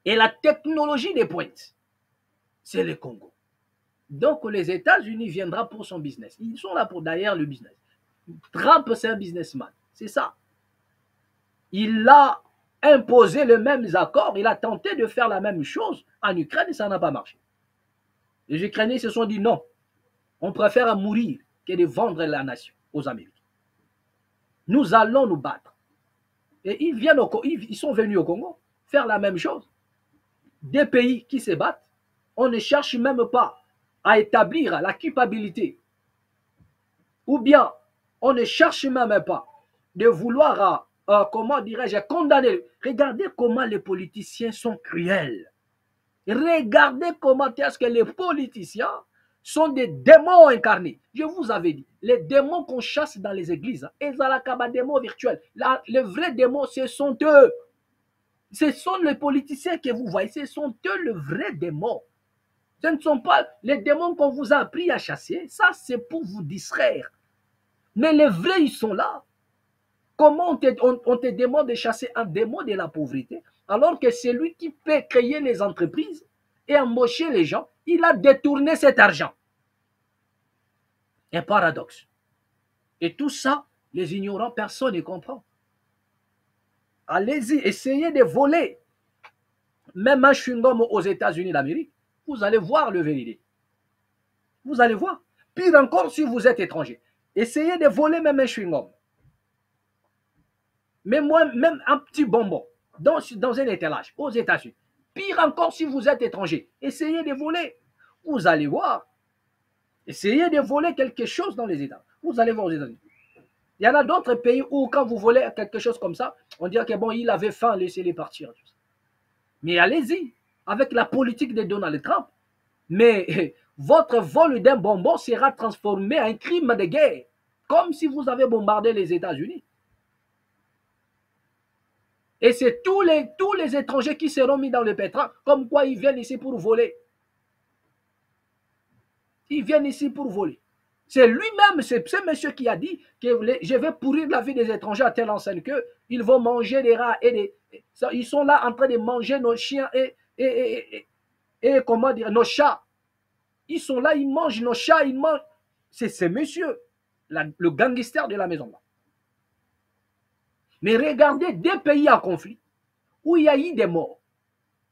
Et la technologie des pointes, c'est le Congo. Donc les États-Unis viendront pour son business. Ils sont là pour derrière le business. Trump, c'est un businessman. C'est ça. Il a imposé les mêmes accords. Il a tenté de faire la même chose en Ukraine et ça n'a pas marché. Les Ukrainiens se sont dit non. On préfère mourir que de vendre la nation aux Américains. Nous allons nous battre. Et ils sont venus au Congo faire la même chose. Des pays qui se battent, on ne cherche même pas à établir la culpabilité. Ou bien, on ne cherche même pas de vouloir, comment dirais-je, condamner. Regardez comment les politiciens sont cruels. Regardez comment est-ce que les politiciens sont des démons incarnés. Je vous avais dit, les démons qu'on chasse dans les églises, ils ont des démons virtuels. Les vrais démons, ce sont eux. Ce sont les politiciens que vous voyez, ce sont eux le vrai démon. Ce ne sont pas les démons qu'on vous a appris à chasser. Ça, c'est pour vous distraire. Mais les vrais, ils sont là. Comment on te demande de chasser un démon de la pauvreté, alors que c'est lui qui peut créer les entreprises et embaucher les gens, il a détourné cet argent. Un paradoxe. Et tout ça, les ignorants, personne ne comprend. Allez-y, essayez de voler même un chewing-gum aux États-Unis d'Amérique. Vous allez voir le vérité. Vous allez voir. Pire encore si vous êtes étranger. Essayez de voler même un chewing-gum. Même un petit bonbon dans un étalage aux États-Unis. Pire encore si vous êtes étranger. Essayez de voler. Vous allez voir. Essayez de voler quelque chose dans les États. Vous allez voir aux États-Unis. Il y en a d'autres pays où quand vous volez quelque chose comme ça, on dirait que bon, il avait faim, laissez-les partir. Mais allez-y, avec la politique de Donald Trump. Mais votre vol d'un bonbon sera transformé en crime de guerre, comme si vous avez bombardé les États-Unis. Et c'est tous les étrangers qui seront mis dans le pétrin, comme quoi ils viennent ici pour voler. Ils viennent ici pour voler. C'est lui-même, c'est ce monsieur qui a dit que je vais pourrir la vie des étrangers à telle enseigne qu'ils vont manger des rats et des... Ils sont là en train de manger nos chiens et comment dire, nos chats. Ils sont là, ils mangent nos chats, ils mangent... C'est ce monsieur, le gangster de la maison là. Mais regardez des pays en conflit où il y a eu des morts,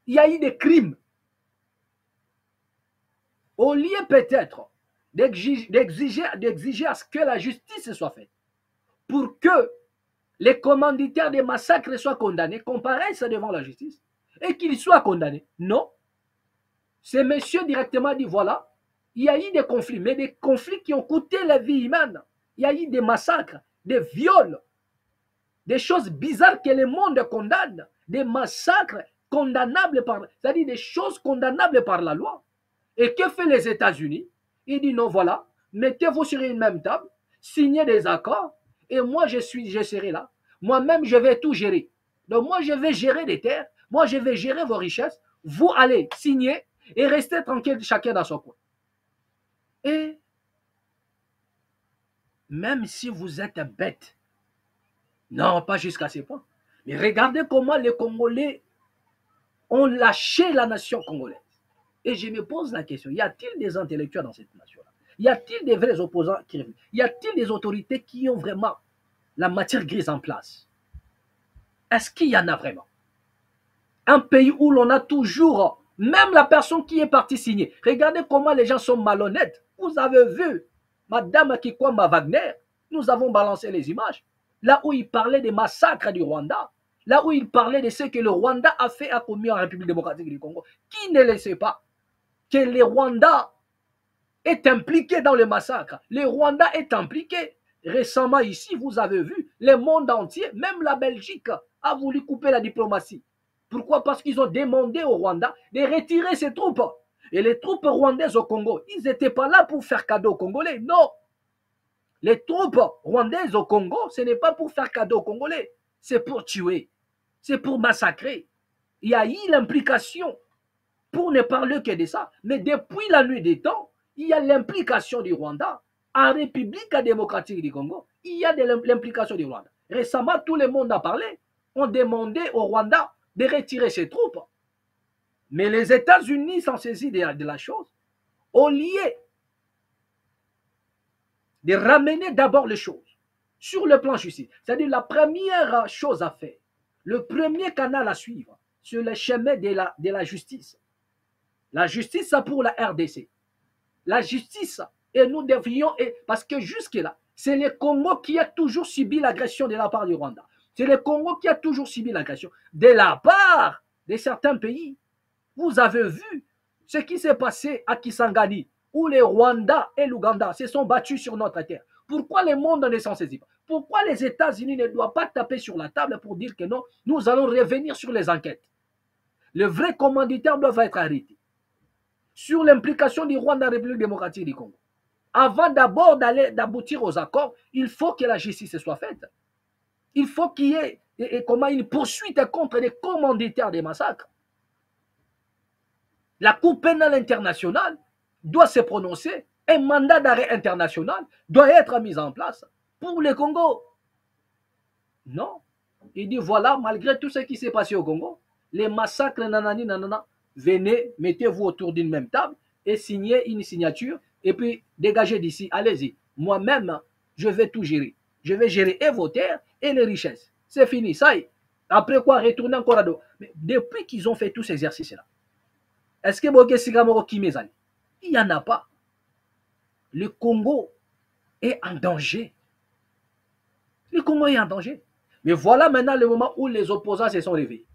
il y a eu des crimes. Au lieu peut-être d'exiger à ce que la justice soit faite pour que les commanditaires des massacres soient condamnés, comparaissent devant la justice et qu'ils soient condamnés. Non. Ce monsieur directement dit voilà, il y a eu des conflits, mais des conflits qui ont coûté la vie humaine. Il y a eu des massacres, des viols, des choses bizarres que le monde condamne, des massacres condamnables par, c'est-à-dire des choses condamnables par la loi. Et que fait les États-Unis? Il dit non, voilà, mettez-vous sur une même table, signez des accords, et moi je serai là. Moi-même, je vais tout gérer. Donc moi, je vais gérer les terres, moi, je vais gérer vos richesses, vous allez signer et rester tranquille chacun dans son coin. Et même si vous êtes bête, non, pas jusqu'à ce point, mais regardez comment les Congolais ont lâché la nation congolaise. Et je me pose la question, y a-t-il des intellectuels dans cette nation-là? Y a-t-il des vrais opposants qui reviennent? Y a-t-il des autorités qui ont vraiment la matière grise en place? Est-ce qu'il y en a vraiment? Un pays où l'on a toujours, même la personne qui est partie signer, regardez comment les gens sont malhonnêtes. Vous avez vu, Madame Kikwamba Wagner, nous avons balancé les images, là où il parlait des massacres du Rwanda, là où il parlait de ce que le Rwanda a fait, a commis en République démocratique du Congo. Qui ne le sait pas que le Rwanda est impliqué dans le massacre? Le Rwanda est impliqué. Récemment ici, vous avez vu, le monde entier, même la Belgique, a voulu couper la diplomatie. Pourquoi? Parce qu'ils ont demandé au Rwanda de retirer ses troupes. Et les troupes rwandaises au Congo, ils n'étaient pas là pour faire cadeau aux Congolais. Non. Les troupes rwandaises au Congo, ce n'est pas pour faire cadeau aux Congolais. C'est pour tuer. C'est pour massacrer. Il y a eu l'implication, pour ne parler que de ça. Mais depuis la nuit des temps, il y a l'implication du Rwanda. En République démocratique du Congo, il y a de l'implication du Rwanda. Récemment, tout le monde a parlé. On demandait au Rwanda de retirer ses troupes. Mais les États-Unis sont saisis de la chose. Au lieu de ramener d'abord les choses sur le plan justice, c'est-à-dire la première chose à faire, le premier canal à suivre, sur le chemin de la justice. La justice, c'est pour la RDC. La justice, et nous devrions, parce que jusque-là, c'est le Congo qui a toujours subi l'agression de la part du Rwanda. C'est le Congo qui a toujours subi l'agression de la part de certains pays. Vous avez vu ce qui s'est passé à Kisangani, où les Rwandais et l'Ouganda se sont battus sur notre terre. Pourquoi le monde ne s'en saisit pas? Pourquoi les États-Unis ne doivent pas taper sur la table pour dire que non, nous allons revenir sur les enquêtes? Le vrai commanditaire doit être arrêté. Sur l'implication du Rwanda dans la République démocratique du Congo. Avant d'abord d'aboutir aux accords, il faut que la justice soit faite. Il faut qu'il y ait une poursuite contre les commanditaires des massacres. La Cour pénale internationale doit se prononcer. Un mandat d'arrêt international doit être mis en place pour le Congo. Non. Il dit voilà, malgré tout ce qui s'est passé au Congo, les massacres, nanani, nanana, venez, mettez-vous autour d'une même table et signez une signature et puis dégagez d'ici. Allez-y. Moi-même, je vais tout gérer. Je vais gérer et vos terres et les richesses. C'est fini, ça y est. Après quoi, retourner encore à dos. Mais depuis qu'ils ont fait tous ces exercices-là, est-ce que Boké Sigamoro qui m'est allé? Il n'y en a pas. Le Congo est en danger. Le Congo est en danger. Mais voilà maintenant le moment où les opposants se sont réveillés.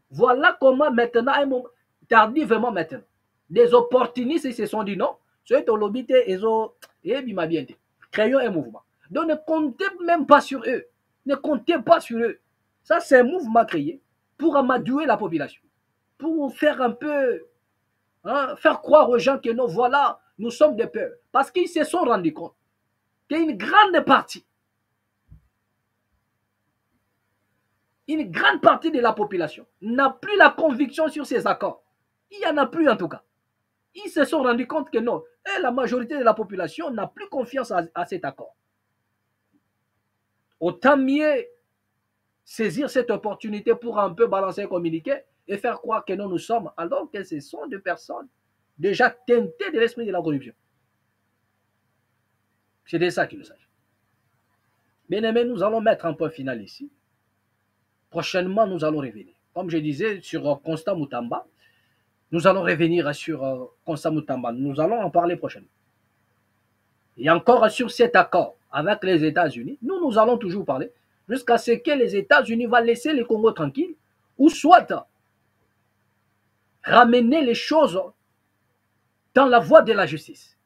Voilà comment maintenant, tardivement maintenant, des opportunistes ils se sont dit non, ceux qui ont lobby, ils ont créé un mouvement. Donc ne comptez même pas sur eux. Ne comptez pas sur eux. Ça, c'est un mouvement créé pour amadouer la population. Pour faire un peu, faire croire aux gens que non, voilà, nous sommes des peurs. Parce qu'ils se sont rendus compte qu'une grande partie de la population n'a plus la conviction sur ces accords. Il n'y en a plus en tout cas. Ils se sont rendus compte que non, Et la majorité de la population n'a plus confiance à cet accord. Autant mieux saisir cette opportunité pour un peu balancer un communiqué et faire croire que nous sommes, alors que ce sont des personnes déjà teintées de l'esprit de la corruption. C'est de ça qu'il s'agit. Bien aimé, nous allons mettre un point final ici. Prochainement, nous allons revenir. Comme je disais, sur Constant Moutamba, nous allons revenir sur Constant Moutamba. Nous allons en parler prochainement. Et encore sur cet accord avec les États-Unis, nous allons toujours parler jusqu'à ce que les États-Unis vont laisser le Congo tranquille ou soit ramener les choses dans la voie de la justice.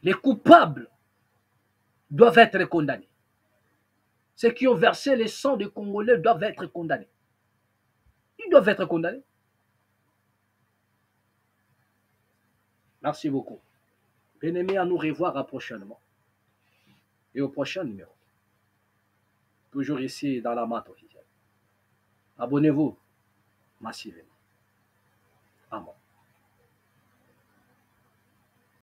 Les coupables doivent être condamnés. Ceux qui ont versé le sang des Congolais doivent être condamnés. Ils doivent être condamnés. Merci beaucoup. Bien-aimés, à nous revoir prochainement. Et au prochain numéro. Toujours ici dans la Mate officielle. Abonnez-vous massivement.